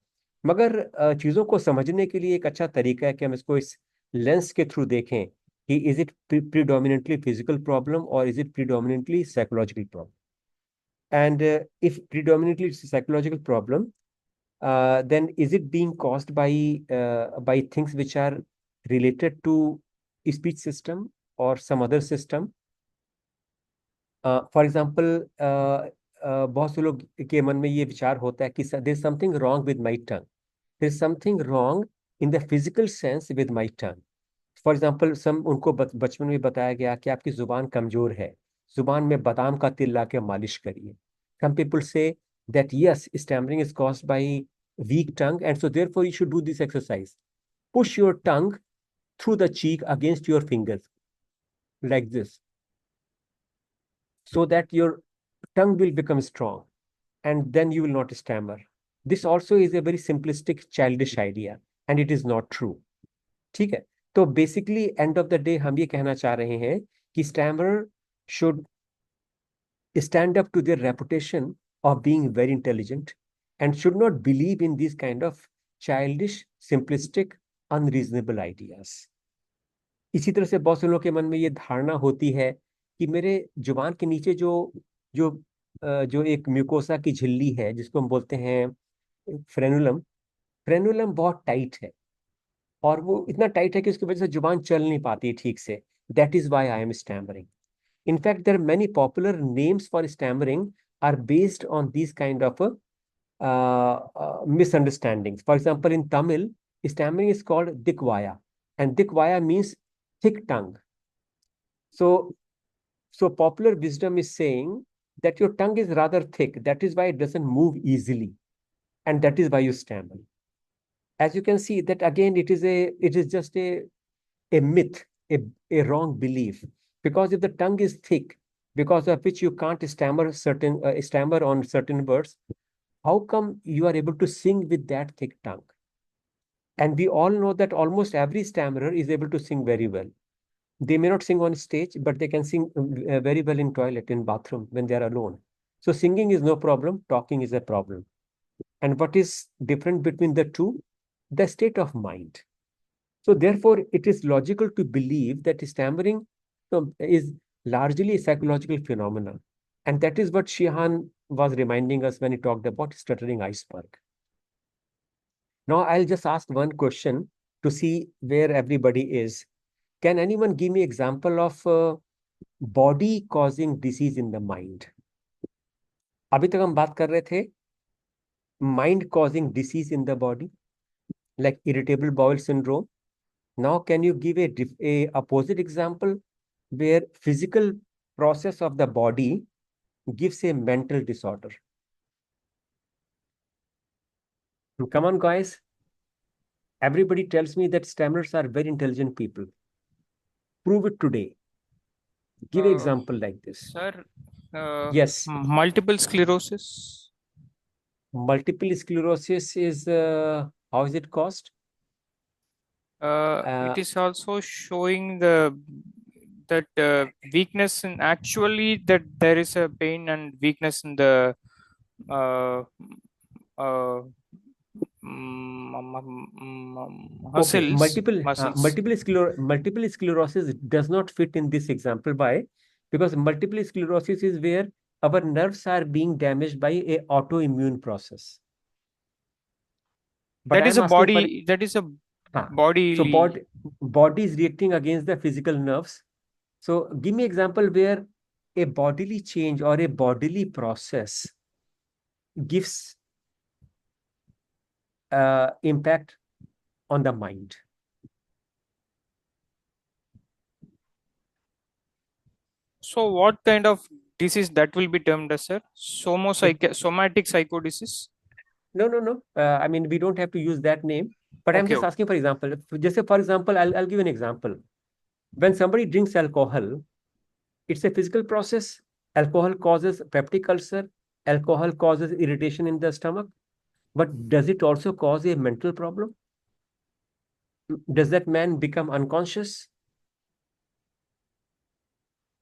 मगर चीज़ों को समझने के लिए एक अच्छा तरीका है कि हम इसको इस लेंस के थ्रू देखें कि is it predominantly physical problem or is it predominantly psychological problem. And if predominantly it's a psychological problem, then is it being caused by things which are related to speech system or some other system? For example बहुत से लोग के मन में ये विचार होता है कि there is something wrong with my tongue, there is something wrong in the physical sense with my tongue. For example उनको बचपन में बताया गया कि आपकी जुबान कमजोर है, जुबान में बादाम का तेल ला के मालिश करिए। Some people say that yes, stammering is caused by weak tongue, and so therefore you should do this exercise, push your tongue through the cheek against your fingers like this, so that your tongue will become strong and then you will not stammer. This also is a very simplistic childish idea and it is not true. ठीक है? तो basically end of the day हम ये कहना चाह रहे हैं कि stammerer should stand up to their reputation of being very intelligent and should not believe in these kind of childish, simplistic, unreasonable ideas. इसी तरह से बहुत से लोगों के मन में ये धारणा होती है कि मेरे जुबान के नीचे जो जो जो एक म्यूकोसा की झिल्ली है, जिसको हम बोलते हैं फ्रेनुलम, फ्रेनुलम बहुत टाइट है, और वो इतना टाइट है कि उसकी वजह से जुबान चल नहीं पाती है ठीक से. That is why I am stammering. In fact, there are many popular names for stammering are based on these kind of misunderstandings. For example, in Tamil, stammering is called dikvaya, and dikvaya means thick tongue. So popular wisdom is saying that your tongue is rather thick. That is why it doesn't move easily, and that is why you stammer. As you can see, that again, it is just a myth, a wrong belief. Because if the tongue is thick, because of which you can't stammer on certain words, how come you are able to sing with that thick tongue? And we all know that almost every stammerer is able to sing very well. They may not sing on stage, but they can sing very well in toilet, in bathroom, when they are alone. So singing is no problem, talking is a problem. And what is different between the two? The state of mind. So therefore, it is logical to believe that stammering is largely a psychological phenomenon. And that is what Sheehan was reminding us when he talked about stuttering iceberg. Now, I'll just ask one question to see where everybody is. Can anyone give me example of body causing disease in the mind? अभी तक हम बात कर रहे थे mind causing disease in the body, like irritable bowel syndrome. Now, can you give a opposite example where physical process of the body gives a mental disorder? Come on, guys. Everybody tells me that stammerers are very intelligent people. Prove it today. Give an example like this. Sir, Yes. multiple sclerosis. Multiple sclerosis is, how is it caused? It is also showing that weakness in actually that there is a pain and weakness in the muscles. Okay, multiple sclerosis does not fit in this example. Why? Because multiple sclerosis is where our nerves are being damaged by a autoimmune process. But that is a body. That is a body. So body is reacting against the physical nerves. So give me example where a bodily change or a bodily process gives impact on the mind. So what kind of disease that will be termed as, sir? Somatic psychodisease? No. I mean, we don't have to use that name. But I'm just asking, for example, just say, for example, I'll give an example. When somebody drinks alcohol, it's a physical process. Alcohol causes peptic ulcer. Alcohol causes irritation in the stomach. But does it also cause a mental problem? Does that man become unconscious?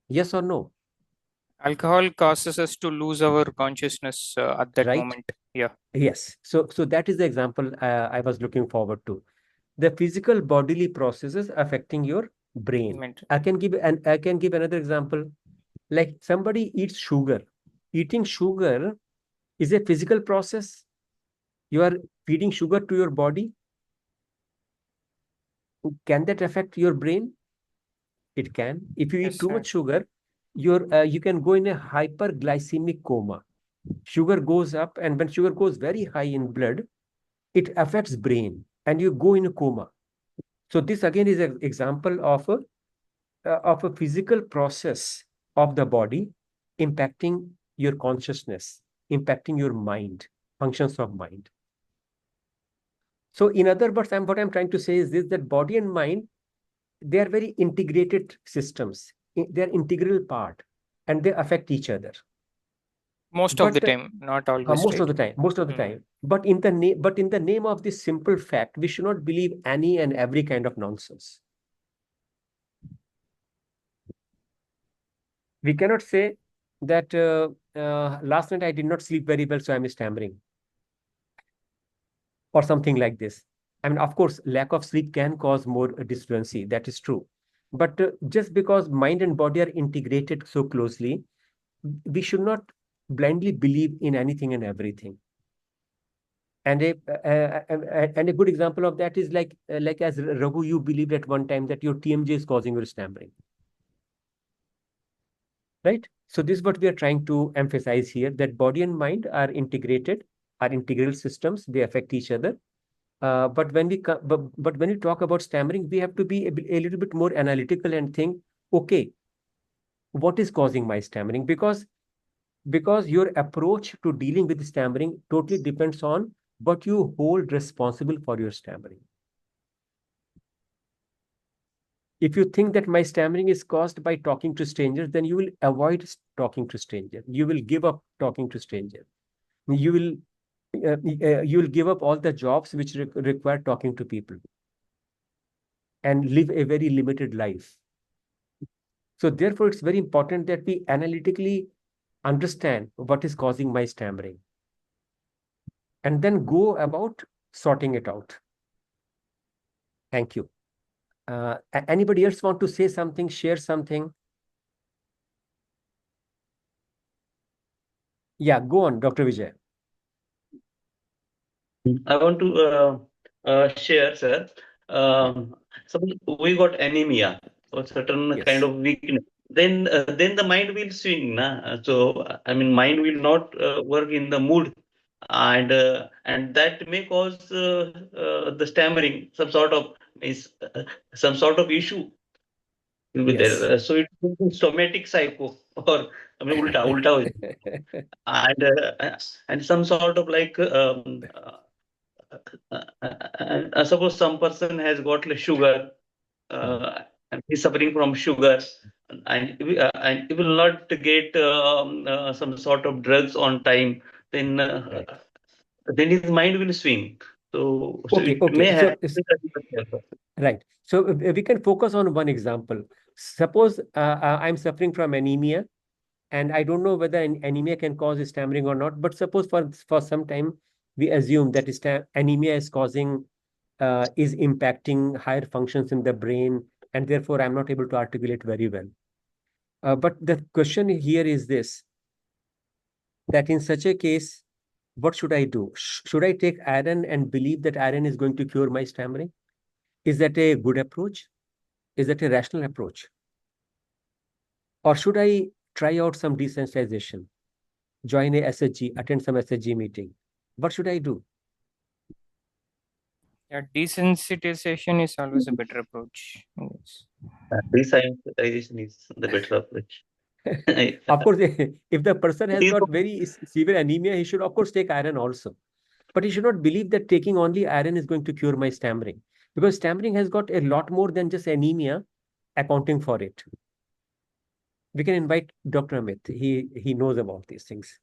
Yes or no? Alcohol causes us to lose our consciousness at that moment. Yeah. Yes. So that is the example I was looking forward to. The physical bodily processes affecting your brain. I can give another example. Like somebody eats sugar. Eating sugar is a physical process. You are feeding sugar to your body. Can that affect your brain? It can. If you eat too much sugar, you can go in a hyperglycemic coma. Sugar goes up, and when sugar goes very high in blood, it affects brain, and you go in a coma. So this again is an example of a physical process of the body impacting your consciousness, impacting your mind, functions of mind. So in other words, what I'm trying to say is this, that body and mind, they are very integrated systems. They're integral part, and they affect each other. Most of the time, not always. Most of the time. But in the name of this simple fact, we should not believe any and every kind of nonsense. We cannot say that last night I did not sleep very well, so I'm stammering, or something like this. I mean, of course, lack of sleep can cause more disfluency. That is true. But just because mind and body are integrated so closely, we should not blindly believe in anything and everything. And a good example of that is like as Raghu, you believed at one time that your TMJ is causing your stammering, right? So this is what we are trying to emphasize here, that body and mind are integrated, are integral systems. They affect each other. But when we talk about stammering, we have to be a little bit more analytical and think, okay, what is causing my stammering? Because your approach to dealing with stammering totally depends on what you hold responsible for your stammering. If you think that my stammering is caused by talking to strangers, then you will avoid talking to strangers. You will give up talking to strangers. You will give up all the jobs which require talking to people and live a very limited life. So therefore, it's very important that we analytically understand what is causing my stammering and then go about sorting it out. Thank you. Anybody else want to say something, share something? Yeah, go on, Dr. Vijay. I want to share, sir. Suppose we got anemia or certain kind of weakness, then the mind will swing, na? So I mean, mind will not work in the mood, and that may cause the stammering, some sort of issue will be there. So it will be somatic psycho, or I mean, ulta ho jata. And some sort of like suppose some person has got like sugar, and he's suffering from sugar, and he will not get some sort of drugs on time, then his mind will swing. So it may have. Right. So we can focus on one example. Suppose I'm suffering from anemia, and I don't know whether anemia can cause stammering or not. But suppose for some time we assume that anemia is is impacting higher functions in the brain, and therefore I'm not able to articulate very well. But the question here is this: that in such a case, what should I do? Should I take iron and believe that iron is going to cure my stammering? Is that a good approach? Is that a rational approach? Or should I try out some desensitization, join a SHG, attend some SHG meeting? What should I do? Yeah, desensitization is always a better approach. Yes. Desensitization is the better approach. Of course, if the person has got very severe anemia, he should of course take iron also. But he should not believe that taking only iron is going to cure my stammering, because stammering has got a lot more than just anemia accounting for it. We can invite Dr. Amit. He knows about these things.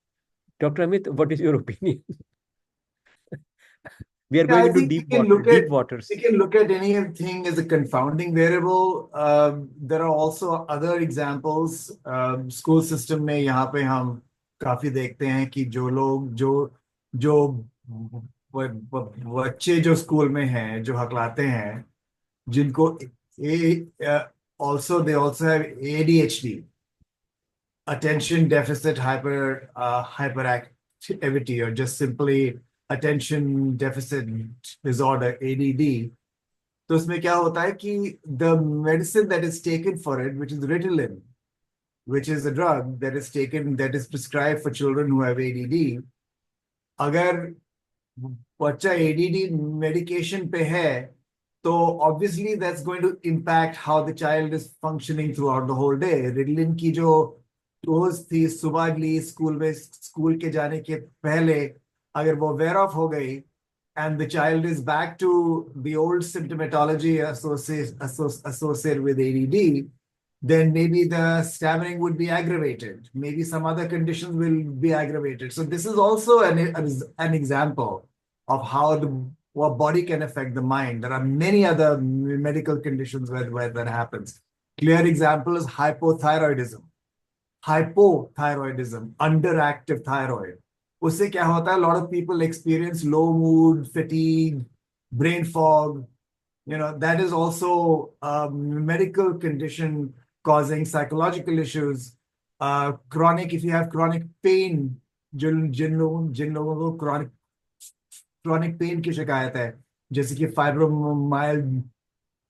Dr. Amit, what is your opinion? We are going into deep waters. We can look at anything as a confounding variable. There are also other examples. School system में यहाँ पे हम काफी देखते हैं कि जो बच्चे जो स्कूल में हैं, जो हकलाते हैं, जिनको they also have ADHD, attention deficit hyperactivity, or just simply attention deficit disorder, ADD. तो उसमें क्या होता है कि the medicine that is taken for it, which is Ritalin, which is a drug that is prescribed for children who have ADD, अगर बच्चा ADD medication पे है, तो obviously that's going to impact how the child is functioning throughout the whole day. Ritalin की जो dose थी सुबह ली school के जाने के पहले, अगर वो wear off हो गई, and the child is back to the old symptomatology associated with ADD, then maybe the stammering would be aggravated. Maybe some other conditions will be aggravated. So this is also an example of how what body can affect the mind. There are many other medical conditions where that happens. Clear example is hypothyroidism. Hypothyroidism, underactive thyroid. उससे क्या होता है? A lot of people experience low mood, fatigue, brain fog. that is also a medical condition causing psychological issues. Chronic, if you have chronic pain, जिन लोगों को chronic pain की शिकायत है, जैसे कि fibromyalgia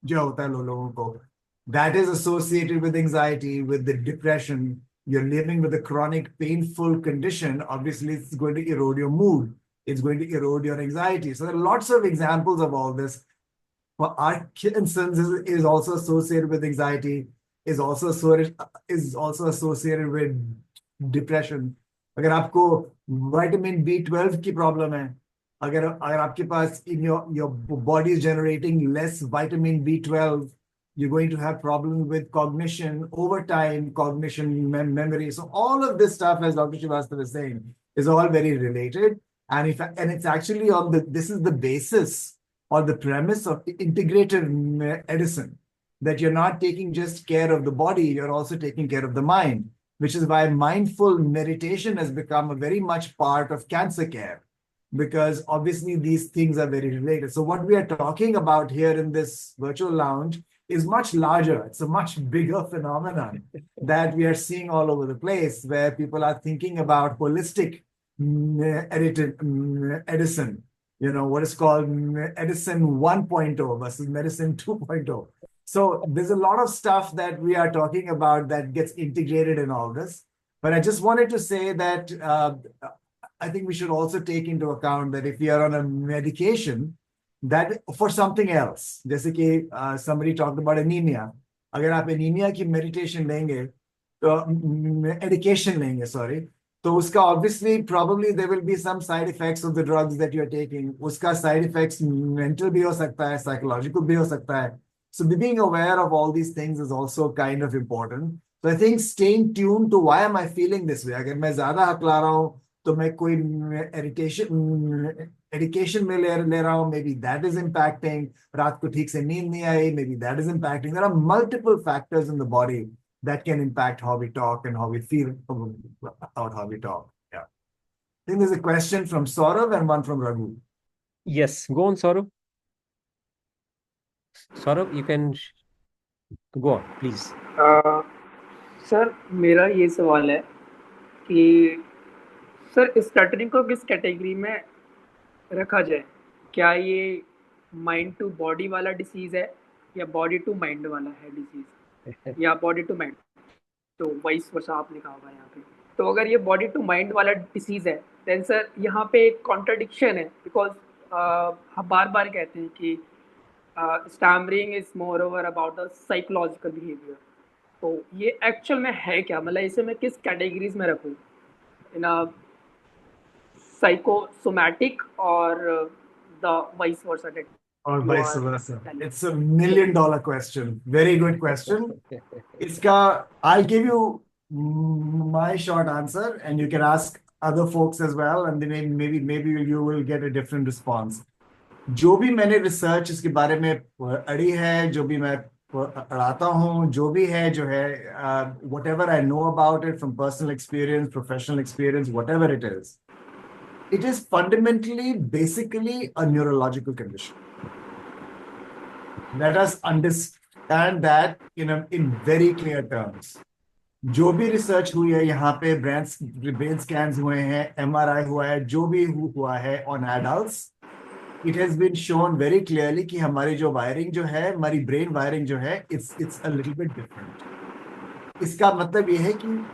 जो होता है लोगों को, that is associated with anxiety, with the depression. You're living with a chronic painful condition. Obviously, it's going to erode your mood. It's going to erode your anxiety. So there are lots of examples of all this. Parkinson's is also associated with anxiety, is also associated with depression. अगर आपको vitamin B12 की problem है, अगर आपके पास your body is generating less vitamin B12, you're going to have problems with cognition over time, cognition, memory. So all of this stuff, as Dr. Srivastava is saying, is all very related. And it's actually this is the basis or the premise of integrative medicine, that you're not taking just care of the body, you're also taking care of the mind, which is why mindful meditation has become a very much part of cancer care, because obviously these things are very related. So what we are talking about here in this virtual lounge is much larger. It's a much bigger phenomenon that we are seeing all over the place, where people are thinking about holistic medicine, what is called medicine 1.0 versus medicine 2.0. So there's a lot of stuff that we are talking about that gets integrated in all this. But I just wanted to say that I think we should also take into account that if we are on a medication, that for something else, जैसे कि somebody talked about anemia, अगर आप anemia की medication लेंगे, medication लेंगे, sorry, तो उसका obviously probably there will be some side effects of the drugs that you're taking. उसका side effects mental भी हो सकता है, psychological भी हो सकता है. So being aware of all these things is also kind of important. So I think staying tuned to why am I feeling this way. अगर मैं ज़्यादा हकला रहा हूँ, तो मैं कोई medication में ले रहा हूँ, maybe that is impacting. रात को ठीक से नींद नहीं आई, maybe that is impacting. There are multiple factors in the body that can impact how we talk and how we feel about how we talk. Yeah. I think there's a question from Saurav and one from Raghu. Yes, go on, Saurav. Saurav, you can go on, please. Sir मेरा ये सवाल है कि sir stuttering को किस category में रखा जाए? क्या ये माइंड टू बॉडी वाला डिसीज है या बॉडी टू माइंड वाला है डिसीज, या बॉडी टू माइंड, तो वाइस वर्सा आपने कहा होगा यहाँ पे. तो अगर ये बॉडी टू माइंड वाला डिसीज है, देन सर यहाँ पे एक कॉन्ट्रडिक्शन है, बिकॉज हम बार बार कहते हैं कि stammering is more over about the psychological behaviour. तो ये एक्चुअल में है क्या? मतलब इसे मैं किस कैटेगरीज में रखूँ, इन psychosomatic or the vice versa? Or vice versa. It's $1 million question. Very good question. I'll give you my short answer, and you can ask other folks as well, and then maybe you will get a different response. जो भी मैंने research इसके बारे में पढ़ी है, जो भी मैं पढ़ाता हूँ, जो भी है जो है, whatever I know about it from personal experience, professional experience, whatever it is fundamentally, basically a neurological condition. Let us understand that in very clear terms. जो भी रिसर्च हुई है यहाँ पे, ब्रेन स्कैन्स हुए हैं, MRI हुआ है, जो भी हुआ है on adults, it has been shown very clearly कि हमारी जो वायरिंग जो है, हमारी ब्रेन वायरिंग जो है, it's a little bit different. इसका मतलब ये है कि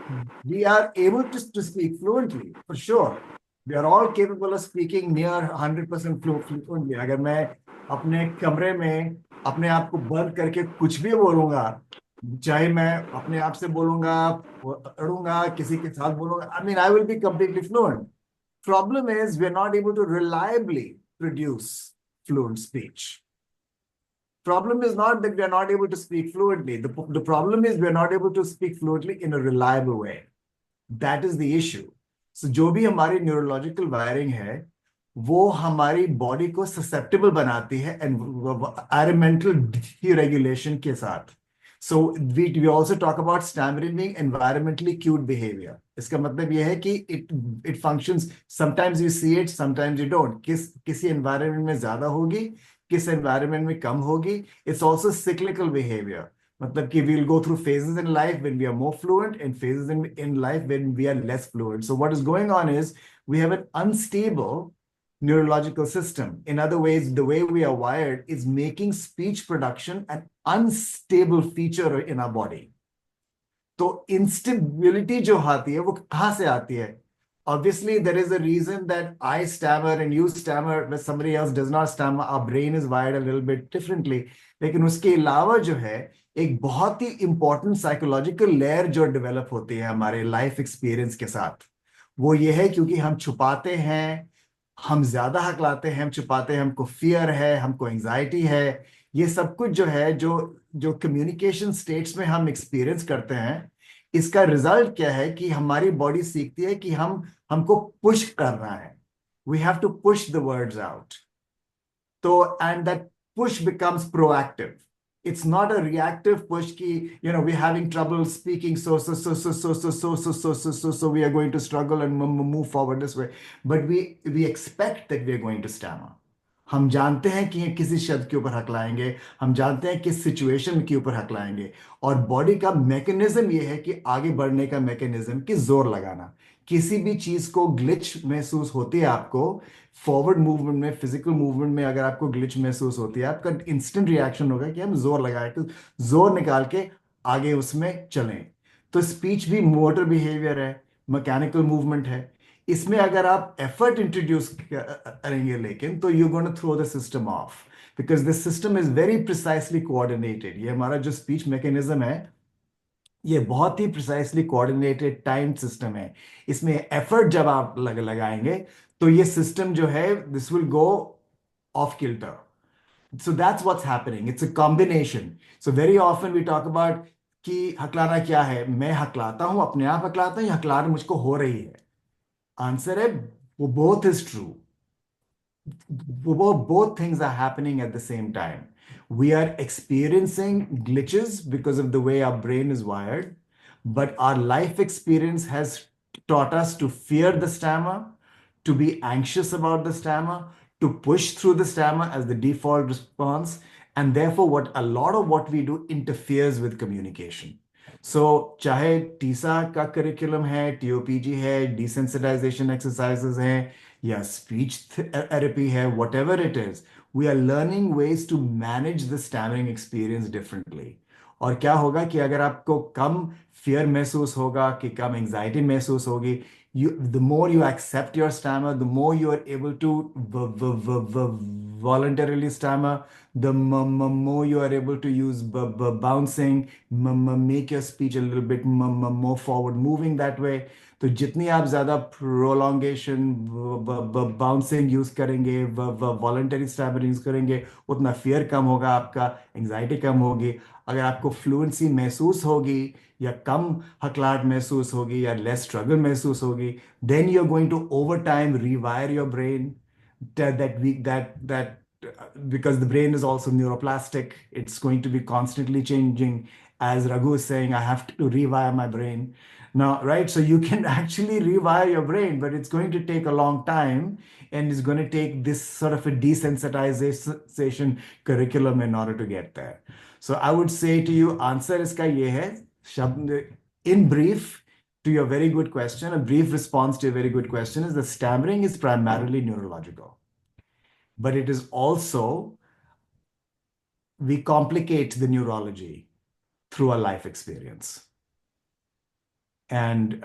we are able to speak fluently, for sure. We are all capable of speaking near 100% fluently. अगर मैं अपने कमरे में अपने आप को बंद करके कुछ भी बोलूंगा, चाहे मैं अपने आप से बोलूंगा, पढ़ूंगा, किसी के साथ बोलूंगा, I mean, I will be completely fluent. Problem is, we are not able to reliably produce fluent speech. Problem is not that we are not able to speak fluently. The problem is we are not able to speak fluently in a reliable way. That is the issue. So जो भी हमारी neurological wiring है, वो हमारी body को susceptible बनाती है environmental deregulation के साथ. So we also talk about stammering being environmentally cued behavior. इसका मतलब ये है कि it functions. Sometimes you see it, sometimes you don't. किसी environment में ज्यादा होगी, किस एनवायरनमेंट में कम होगी. It's also cyclical behaviour. मतलब कि we'll go through phases in life when we are more fluent and phases in life when we are less fluent. So what is going on is we have an unstable neurological system. In other ways, the way we are wired is making speech production an unstable feature in our body. तो instability जो आती है वो कहाँ से आती है? Obviously, there is a reason that I stammer and you stammer, but somebody else does not stammer. Our brain is wired a little bit differently. लेकिन उसके अलावा जो है एक बहुत ही important psychological layer जो develop होती है हमारे life experience के साथ, वो ये है क्योंकि हम छुपाते हैं, हम ज्यादा हकलाते हैं, हम छुपाते हैं, हमको fear है, हमको anxiety है. ये सब कुछ जो है जो कम्युनिकेशन स्टेट्स में हम एक्सपीरियंस करते हैं, इसका रिजल्ट क्या है कि हमारी बॉडी सीखती है कि हमको पुश करना है. We have to push the words out. तो and that push becomes proactive. It's not a reactive push ki, we're having trouble speaking, so we are going to struggle and move forward this way. But we expect that we are going to stammer. हम जानते हैं कि किसी शब्द के ऊपर हकलाएंगे, हम जानते हैं किस सिचुएशन के ऊपर हकलाएंगे, और बॉडी का मैकेनिज्म ये है कि आगे बढ़ने का मैकेनिज्म कि जोर लगाना. किसी भी चीज को ग्लिच महसूस होती है आपको, फॉरवर्ड मूवमेंट में, फिजिकल मूवमेंट में अगर आपको ग्लिच महसूस होती है, आपका इंस्टेंट रिएक्शन होगा कि हम जोर लगाए, तो जोर निकाल के आगे उसमें चलें. तो स्पीच भी मोटर बिहेवियर है, मैकेनिकल मूवमेंट है. इसमें अगर आप एफर्ट इंट्रोड्यूस करेंगे लेकिन, तो you gonna throw the system off, because this system is very precisely coordinated. ये हमारा जो स्पीच मैकेनिज्म है, ये बहुत ही प्रिसाइसली कोऑर्डिनेटेड टाइम सिस्टम है. इसमें एफर्ट जब आप लगाएंगे तो ये सिस्टम जो है, this will go off kilter. So that's what's happening. It's a combination. So very often we talk about कि हकलाना क्या है. मैं हकलाता हूं, अपने आप हकलाता हूं, या हकलाना मुझको हो रही है? आंसर है वो both is true. Both things are happening at the same time. We are experiencing glitches because of the way our brain is wired, but our life experience has taught us to fear the stammer, to be anxious about the stammer, to push through the stammer as the default response, and therefore a lot of what we do interferes with communication. So, चाहे Tessa का curriculum है, टीओपीजी है, desensitization exercises हैं, या speech therapy है, whatever it is, we are learning ways to manage the stammering experience differently. और क्या होगा कि अगर आपको कम fear महसूस होगा, कि कम anxiety महसूस होगी, the more you accept your stammer, the more you are able to voluntarily stammer, the more you are able to use bouncing, make your speech a little bit more forward moving that way. तो जितनी आप ज़्यादा prolongation, bouncing use करेंगे, voluntary stammering use करेंगे, उतना fear कम होगा, आपका anxiety कम होगी. अगर आपको fluency महसूस होगी, या कम हकलाहट महसूस होगी, या less struggle महसूस होगी, then you're going to over time rewire your brain. Because the brain is also neuroplastic, it's going to be constantly changing. As Raghu is saying, I have to rewire my brain now, right? So you can actually rewire your brain, but it's going to take a long time, and it's going to take this sort of a desensitization curriculum in order to get there. So I would say to you, answer iska ye hai, in brief, to your very good question, a brief response to a very good question is that stammering is primarily neurological. But it is also, we complicate the neurology through a life experience. And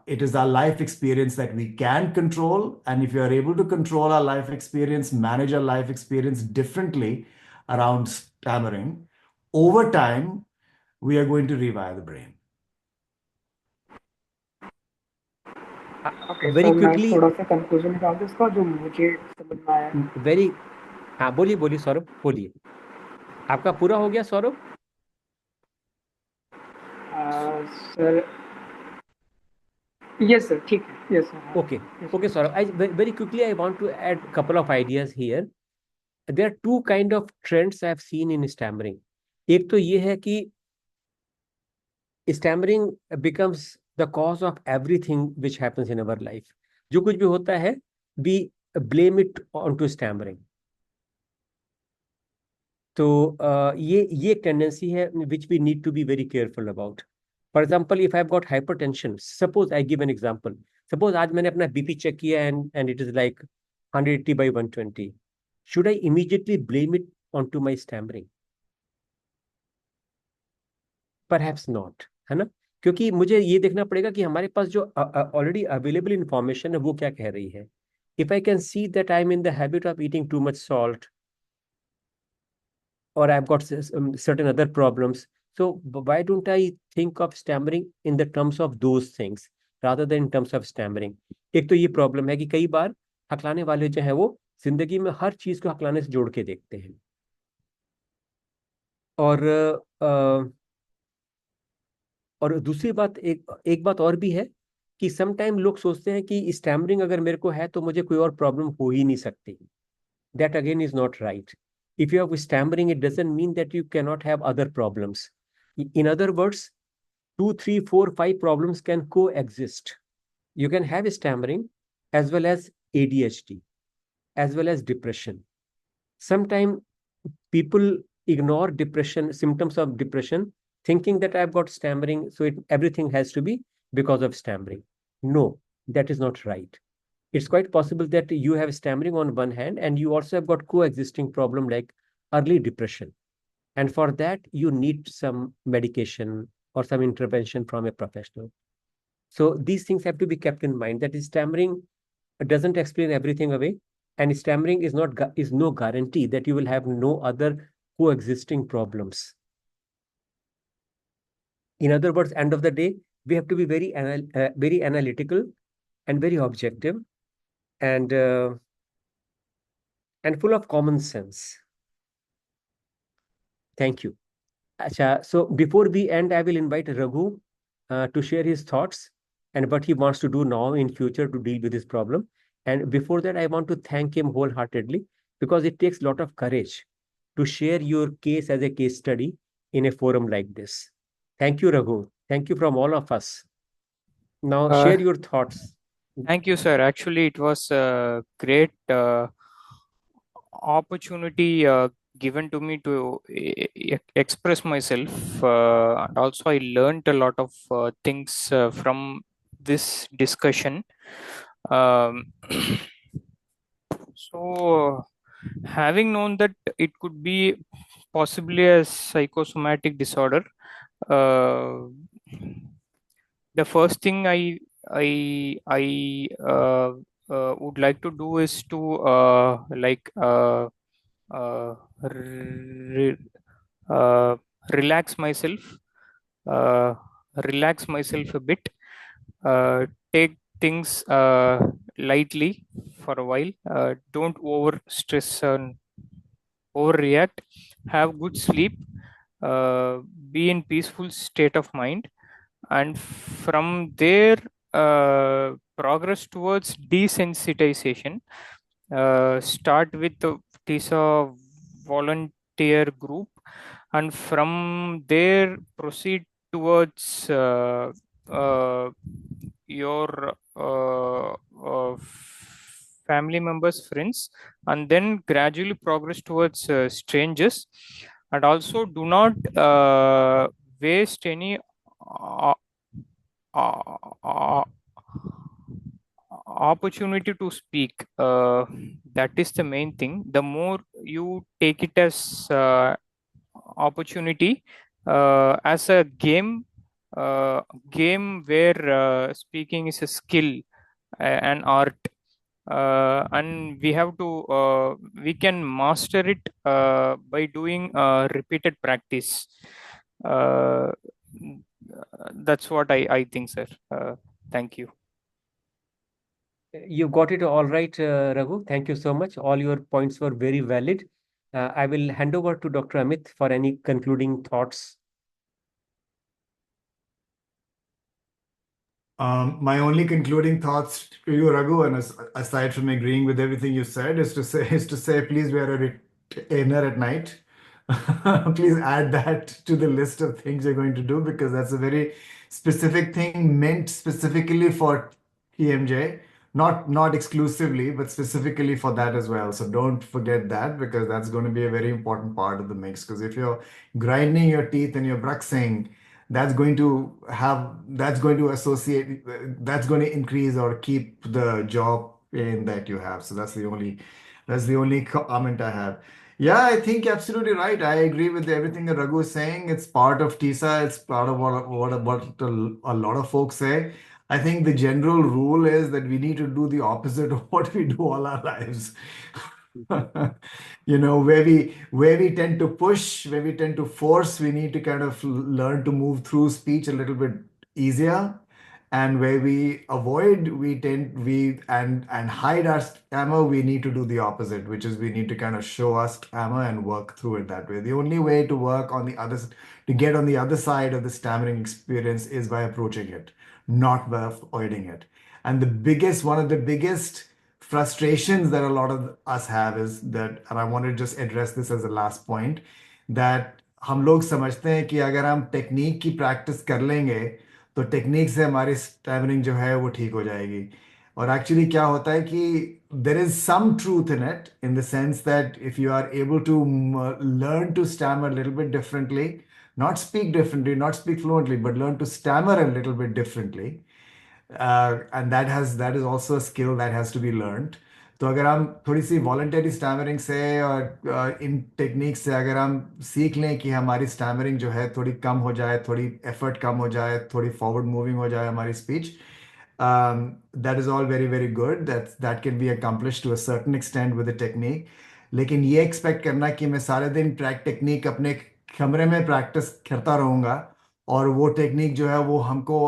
it is our life experience that we can control. And if you are able to control our life experience, manage our life experience differently around stammering, over time, we are going to rewire the brain. Okay, Very so मैं quickly, थोड़ा सा conclusion निकाल दूं इसका, जो मुझे समझ में आया. very, हाँ बोलिए सौरभ, बोलिए. आपका पूरा हो गया सौरभ? सर yes sir, ठीक है. Yes sir. Okay, Saurabh. Very quickly, I want to add a couple of ideas here. There are two kind of trends I have seen in stammering. एक तो ये है कि stammering becomes the cause of everything which happens in our life. जो कुछ भी होता है, we blame it onto stammering. तो ये टेंडेंसी है which we need to be very careful about. For example, if I've got hypertension, suppose I give an example. Suppose आज मैंने अपना BP check किया and it is like 180 by 120. Should I immediately blame it onto my stammering? Perhaps not, है ना? क्योंकि मुझे ये देखना पड़ेगा कि हमारे पास जो ऑलरेडी अवेलेबल इंफॉर्मेशन है वो क्या कह रही है. If I can see that I'm in the habit of eating too much salt, or I've got certain other problems. So why don't I think of stammering in the terms of those things rather than in terms of stammering? एक तो ये problem है कि कई बार हकलाने वाले जो है वो जिंदगी में हर चीज को हकलाने से जोड़ के देखते हैं. और दूसरी बात, एक बात और भी है कि समटाइम लोग सोचते हैं कि स्टैमरिंग अगर मेरे को है तो मुझे कोई और प्रॉब्लम हो ही नहीं सकती. That again is not right. If you have stammering, it doesn't mean that you cannot have other problems. In other words, 2, 3, 4, 5 problems can coexist. You can have stammering as well as ADHD, as well as depression. Sometimes people ignore depression, symptoms of depression, thinking that I've got stammering, so everything has to be because of stammering. No, that is not right. It's quite possible that you have stammering on one hand and you also have got coexisting problem like early depression. And for that, you need some medication or some intervention from a professional. So these things have to be kept in mind, that stammering doesn't explain everything away. And stammering is no guarantee that you will have no other coexisting problems. In other words, end of the day, we have to be very analytical and very objective and full of common sense. Thank you. Acha, so before we end, I will invite Raghu to share his thoughts and what he wants to do now in future to deal with this problem. And before that, I want to thank him wholeheartedly because it takes a lot of courage to share your case as a case study in a forum like this. Thank you, Raghu. Thank you from all of us. Now share your thoughts. Thank you, sir. Actually, it was a great opportunity given to me to express myself, and also I learned a lot of things from this discussion. So, having known that it could be possibly a psychosomatic disorder, the first thing I would like to do is to relax myself, a bit, take things lightly for a while, don't over stress and overreact, have good sleep, be in peaceful state of mind, and from there progress towards desensitization. Start with the TISA volunteer group, and from there proceed towards your family members, friends, and then gradually progress towards strangers. And also do not waste any opportunity to speak. That is the main thing. The more you take it as opportunity, as a game where speaking is a skill, an art, and we can master it by doing repeated practice. That's what I think, sir. Thank you. You got it all right, Raghu. Thank you so much. All your points were very valid. I will hand over to Dr. Amit for any concluding thoughts. My only concluding thoughts to you, Raghu, and aside from agreeing with everything you said, is to say, please wear a retainer at night. Please add that to the list of things you're going to do, because that's a very specific thing meant specifically for TMJ. not exclusively, but specifically for that as well. So don't forget that, because that's going to be a very important part of the mix. Because if you're grinding your teeth and you're bruxing, that's going to associate, that's going to increase or keep the jaw pain that you have. So that's the only comment I have. Yeah, I think absolutely right. I agree with everything that Raghu is saying. It's part of TISA. It's part of what a lot of folks say. I think the general rule is that we need to do the opposite of what we do all our lives. Where we tend to push, where we tend to force, we need to kind of learn to move through speech a little bit easier. And where we avoid, we hide our stammer, we need to do the opposite, which is we need to kind of show our stammer and work through it that way. The only way to work on the other, to get on the other side of the stammering experience is by approaching it, not by avoiding it. And one of the biggest frustrations that a lot of us have is that, and I want to just address this as a last point, that हम लोग समझते हैं कि अगर हम technique की practice कर लेंगे तो टेक्निक से हमारी स्टैमरिंग जो है वो ठीक हो जाएगी. और एक्चुअली क्या होता है कि there is some truth in it, in the sense that if you are able to learn to stammer a little bit differently, not speak differently, not speak fluently, but learn to stammer a little bit differently, and that is also a skill that has to be learned. तो अगर हम थोड़ी सी voluntary stammering से और इन technique से अगर हम सीख लें कि हमारी स्टैमरिंग जो है थोड़ी कम हो जाए, थोड़ी एफर्ट कम हो जाए, थोड़ी फॉरवर्ड मूविंग हो जाए हमारी speech, that is all very very good. That can be accomplished to a certain extent with the technique. लेकिन ये एक्सपेक्ट करना कि मैं सारे दिन टेक्निक अपने कमरे में प्रैक्टिस करता रहूँगा और वो टेक्निक जो है वो हमको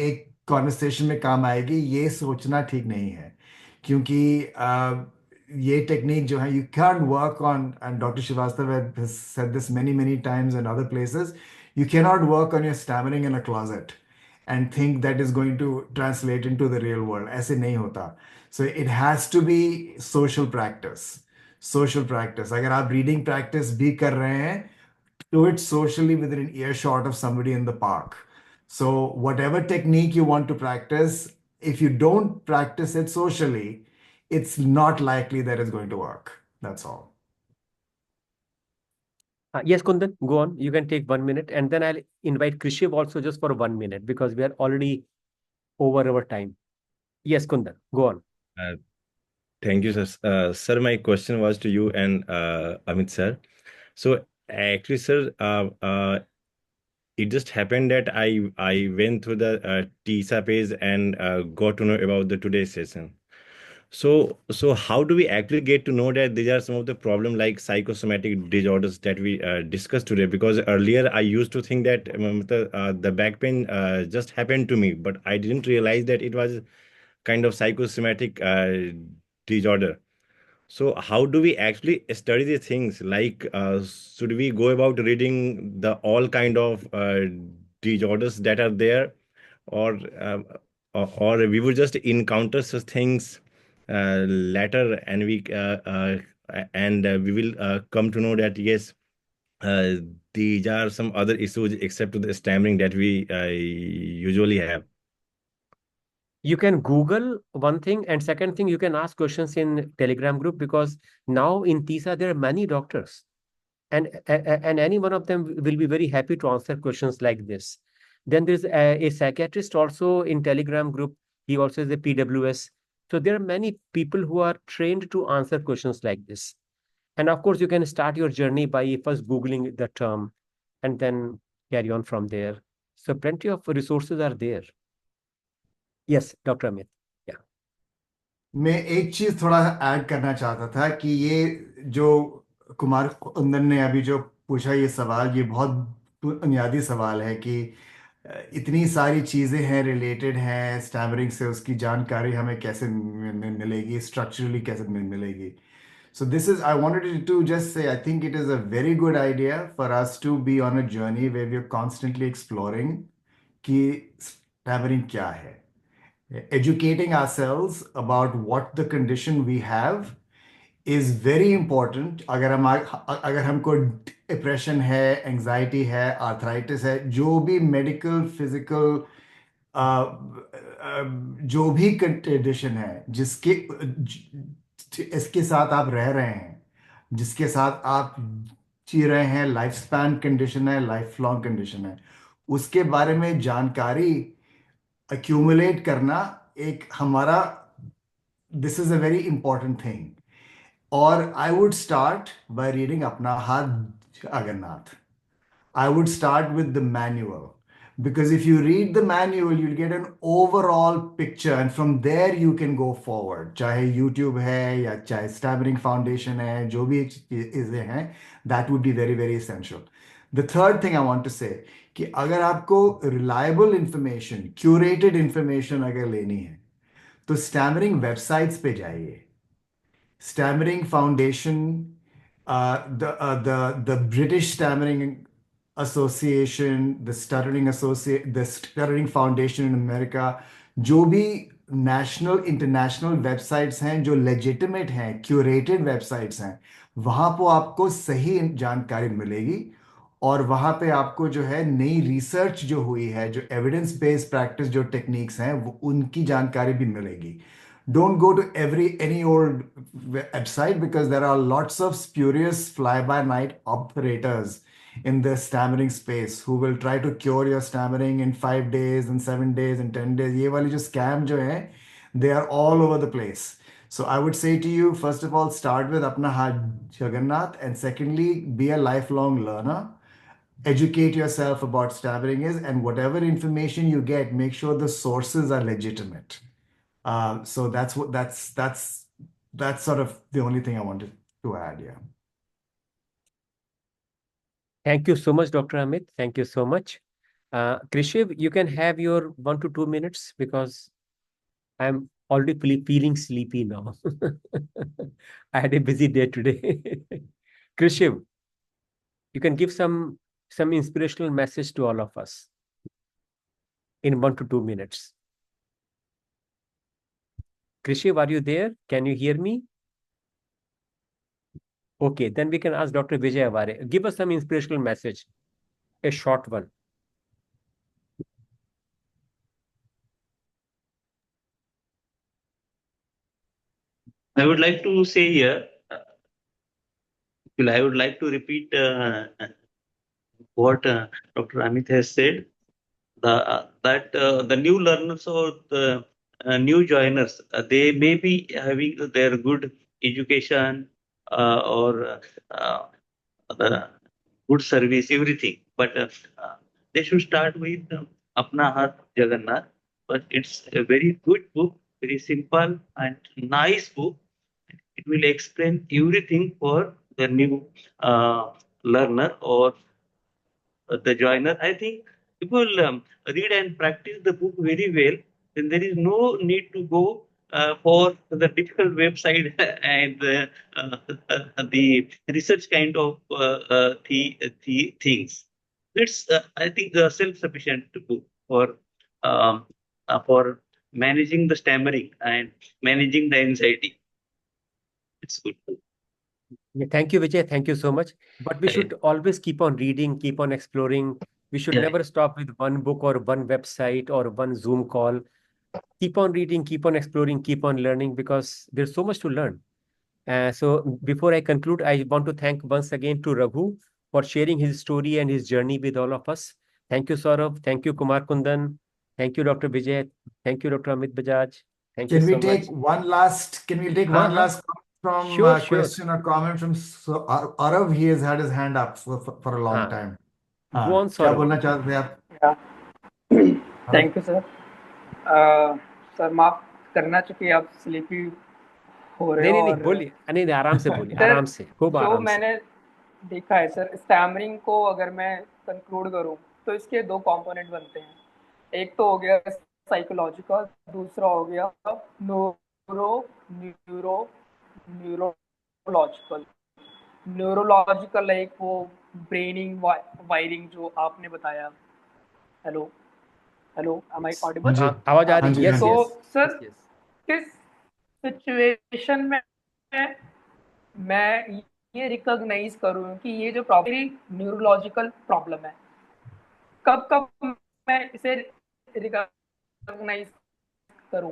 एक कॉन्वर्सेशन में काम आएगी, ये सोचना ठीक नहीं है. क्योंकि ये टेक्निक जो है, you can work on, and doctor Shrivastava has said this many many times in other places, you cannot work on your stammering in a closet and think that is going to translate into the real world. ऐसे नहीं होता. So it has to be social practice. Social practice. अगर आप reading practice भी कर रहे हैं, do it socially within an earshot of somebody in the park. So whatever technique you want to practice, if you don't practice it socially, it's not likely that it's going to work. That's all. Yes, Kundan, go on. You can take 1 minute, and then I'll invite Krishiv also just for 1 minute, because we are already over our time. Yes, Kundan, go on. Thank you, sir. Sir, my question was to you and Amit sir. So actually, sir, it just happened that I went through the TISA page and got to know about the today's session. So how do we actually get to know that these are some of the problem like psychosomatic disorders that we discussed today? Because earlier I used to think that the back pain just happened to me, but I didn't realize that it was kind of psychosomatic disorder. So how do we actually study these things? Like, should we go about reading the all kind of disorders that are there, or or we would just encounter such things later, and we will come to know that yes, uh, these are some other issues except to the stammering that we usually have. You can Google one thing, and second thing, you can ask questions in Telegram group, because now in TISA there are many doctors, and any one of them will be very happy to answer questions like this. Then there's a psychiatrist also in Telegram group. He also is a PWS. So there are many people who are trained to answer questions like this. And of course, you can start your journey by first Googling the term and then carry on from there. So plenty of resources are there. Yes, Dr. Amit. Yeah. मैं एक चीज थोड़ा add करना चाहता था कि ये जो कुमार कुंदन ने अभी जो पूछा ये सवाल, ये बहुत बुनियादी सवाल है कि इतनी सारी चीज़ें हैं, रिलेटेड हैं स्टैमरिंग से, उसकी जानकारी हमें कैसे मिलेगी, स्ट्रक्चरली कैसे मिलेगी. So this is, I wanted to just say, I think it is a very good idea for us to be on a journey where we're constantly exploring कि stammering क्या है. Educating ourselves about what the condition we have is very important. अगर हमको depression है, anxiety है, arthritis है, जो भी मेडिकल फिजिकल जो भी कंडीशन है जिसके इसके साथ आप रह रहे हैं, जिसके साथ आप जी रहे हैं, लाइफ स्पैन कंडीशन है, लाइफ लॉन्ग कंडीशन है, उसके बारे में जानकारी अक्यूमुलेट करना एक हमारा, this is a very important thing. और I would start by reading अपना हाथ अगरनाथ. I would start with the manual, because if you read the manual, you'll get an overall picture, and from there you can go forward. चाहे YouTube है या चाहे Stammering Foundation है, जो भी चीजें हैं, that would be very very essential. The third thing I want to say कि अगर आपको reliable information, curated information अगर लेनी है, तो Stammering websites पे जाइए. Stammering Foundation, the British Stammering Association, the Stuttering Foundation in America, जो भी नेशनल इंटरनेशनल वेबसाइट्स हैं जो लेजिटिमेट हैं, क्यूरेटेड वेबसाइट्स हैं, वहां पर आपको सही जानकारी मिलेगी. और वहां पे आपको जो है नई रिसर्च जो हुई है, जो एविडेंस बेस्ड प्रैक्टिस जो टेक्निक्स हैं, वो उनकी जानकारी भी मिलेगी. Don't go to any old website, because there are lots of spurious fly-by-night operators in the stammering space who will try to cure your stammering in 5 days and 7 days and 10 days. ये वाली जो scam जो है, they are all over the place. So I would say to you, first of all, start with अपना हाथ Jagannath, and secondly, be a lifelong learner. Educate yourself about stammering is, and whatever information you get, make sure the sources are legitimate. So that's sort of the only thing I wanted to add. Yeah. Thank you so much, Dr. Amit. Thank you so much. Krishiv, you can have your 1 to 2 minutes, because I'm already feeling sleepy now. I had a busy day today. Krishiv, you can give some inspirational message to all of us in 1 to 2 minutes. Krishiv, are you there? Can you hear me? Okay, then we can ask Dr. Vijay Avare. Give us some inspirational message, a short one. I would like to say here, I would like to repeat what Dr. Amit has said. That the new learners or the new joiners, they may be having their good education or the good service, everything, but they should start with Apna Hath Jagannath. But it's a very good book, very simple and nice book. It will explain everything for the new learner or the joiner. I think people read and practice the book very well, then there is no need to go for the difficult website and the research kind of the things. It's I think a self-sufficient book for managing the stammering and managing the anxiety. It's good. Yeah, thank you, Vijay. Thank you so much. But we should always keep on reading, keep on exploring. We should never stop with one book or one website or one Zoom call. Keep on reading, keep on exploring, keep on learning, because there's so much to learn. So before I conclude, I want to thank once again to Raghu for sharing his story and his journey with all of us. Thank you, Saurabh. Thank you, Kumar Kundan. Thank you, Dr. Vijay. Thank you, Dr. Amit Bajaj. Thank you Can we so take much. one last? Can we take one last from Sure. question or comment from Arav? He has had his hand up for a long time. Go on, क्या Saurabh. बोलना चाहते थे आप? Thank you sir. Sir माफ करना, चूंकि आप sleepy हो रहे हो. नहीं बोलिए. नहीं, आराम से बोलिए. आराम से, खूब जो आराम से. मैंने देखा है सर, स्टैमरिंग को अगर मैं कंक्लूड करूं तो इसके दो कंपोनेंट बनते हैं. एक तो हो गया साइकोलॉजिकल, दूसरा हो गया न्यूरोलॉजिकल. न्यूरोलॉजिकल एक वो ब्रेनिंग वायरिंग जो आपने बताया. Hello, am I audible? आवाज आ रही है. तो सर किस सिचुएशन में मैं ये रिकॉग्नाइज करूं कि ये जो प्रॉब्लम न्यूरोलॉजिकल प्रॉब्लम है, कब मैं इसे रिकॉग्नाइज करूं,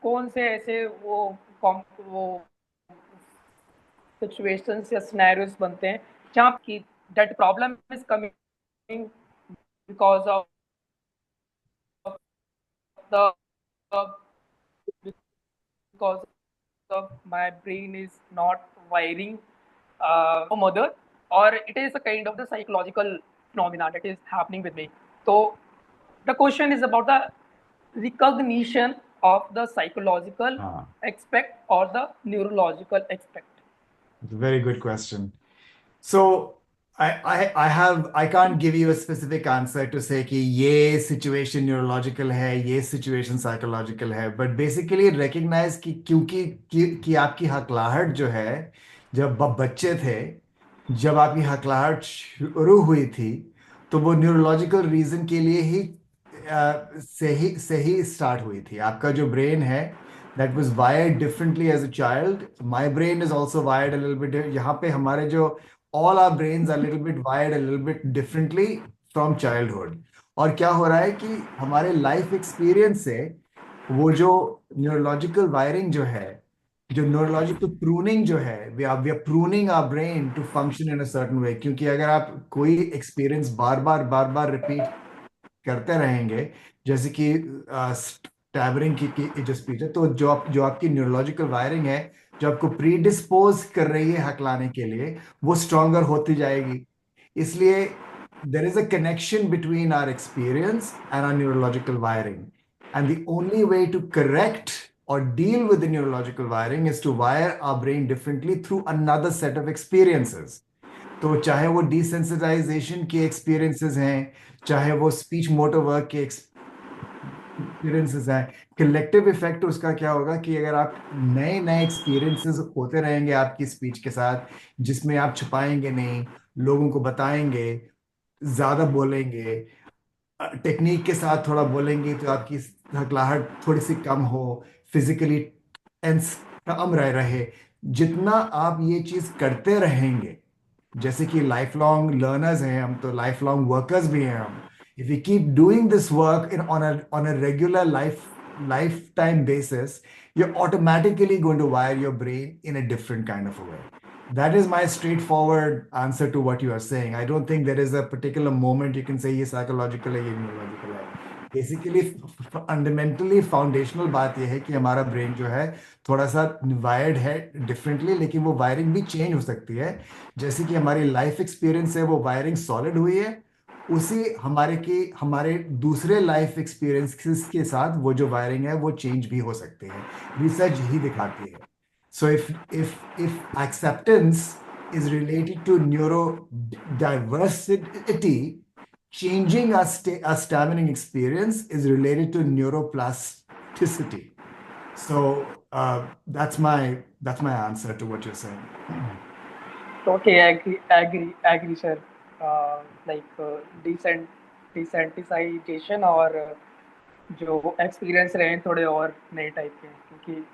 कौन से ऐसे वो सिचुएशंस या सिनेरियोस बनते हैं जहाँ की that problem is coming because of the because of my brain is not wiring mother, or it is a kind of the psychological phenomena that is happening with me. So the question is about the recognition of the psychological हाँ, aspect or the neurological aspect. it's a very good question. So I can't give you a specific answer to say कि ये situation neurological है, ये situation psychological है, but basically recognize कि क्योंकि कि आपकी हकलाहट जो है, जब आप बच्चे थे, जब आपकी हकलाहट शुरू हुई थी, तो वो न्यूरोलॉजिकल रीजन के लिए ही से ही स्टार्ट हुई थी. आपका जो ब्रेन है, that was wired differently as a child. My brain is also wired a little bit. यहाँ पे हमारे जो all our brains are a little bit wired a little bit differently from childhood. और क्या हो रहा है कि हमारे लाइफ एक्सपीरियंस से वो जो न्यूरोलॉजिकल वायरिंग जो है, जो न्यूरोलॉजिकल प्रूनिंग जो है, we are pruning our brain to function in a certain way. क्योंकि अगर आप कोई एक्सपीरियंस बार बार रिपीट करते रहेंगे, जैसे कि स्टैमरिंग की जो स्पीच है, तो जो आपकी न्यूरोलॉजिकल वायरिंग है, जो आपको प्रीडिस्पोज कर रही है हकलाने के लिए, वो स्ट्रांगर होती जाएगी. इसलिए there is a connection between our experience and our neurological wiring, and the only way to correct or deal with the neurological wiring is to wire our brain differently through another set of experiences. तो चाहे वो desensitization के experiences हैं, चाहे वो speech motor work के experiences हैं, collective effect उसका क्या होगा कि अगर आप नए नए एक्सपीरियंसेस होते रहेंगे आपकी स्पीच के साथ, जिसमें आप छुपाएंगे नहीं, लोगों को बताएंगे, ज्यादा बोलेंगे, टेक्निक के साथ थोड़ा बोलेंगे, तो आपकी हकलाहट थोड़ी सी कम हो, फिजिकली टेंस कम रहे. जितना आप ये चीज करते रहेंगे, जैसे कि लाइफ लॉन्ग लर्नर्स हैं हम, तो लाइफ लॉन्ग वर्कर्स भी हैं हम. If you keep doing this work in on a regular life time basis, you're automatically going to wire your brain in a different kind of a way. That is my straightforward answer to what you are saying. I don't think there is a particular moment you can say ये psychological है, ये neurological है. Basically, fundamentally foundational बात यह है कि हमारा brain जो है थोड़ा सा वायर्ड है डिफरेंटली, लेकिन वो वायरिंग भी चेंज हो सकती है. जैसे कि हमारी लाइफ एक्सपीरियंस है, वो वायरिंग सॉलिड हुई है, उसी हमारे दूसरे लाइफ एक्सपीरियंसेस के साथ वो जो वायरिंग है वो चेंज भी हो सकती है. रिसर्च यही दिखाती है. So if acceptance is related to neurodiversity, changing our stammering experience is related to neuroplasticity. So that's my answer to what you're saying. Okay, agree, sir. Like desensitization और जो एक्सपीरियंस रहे हैं थोड़े और नए टाइप के, क्योंकि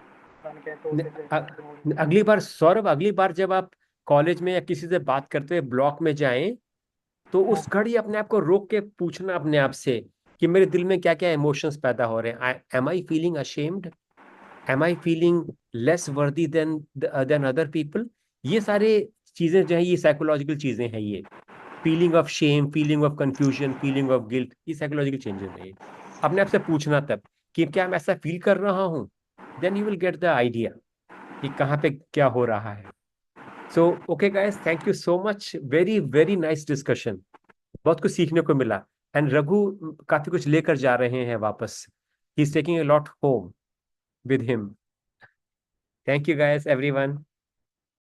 अगली बार सौरभ, अगली बार जब आप कॉलेज में या किसी से बात करते हुए ब्लॉक में जाएं, तो उस घड़ी अपने आप को रोक के पूछना अपने आप से कि मेरे दिल में क्या क्या इमोशंस पैदा हो रहे हैं. Am I feeling ashamed, am I feeling less worthy than other people. ये सारे चीजें जो है, ये साइकोलॉजिकल चीजें हैं. ये feeling of shame, feeling of confusion, feeling of guilt, ये साइकोलॉजिकल चेंजेस हैं. अपने आप से पूछना तब कि क्या मैं ऐसा फील कर रहा हूँ, then you will get the idea कि कहाँ पे क्या हो रहा है. So okay guys, thank you so much. Very very nice discussion. बहुत कुछ सीखने को मिला. एंड रघु काफी कुछ लेकर जा रहे हैं वापस. He is taking a lot home with him. Thank you guys everyone.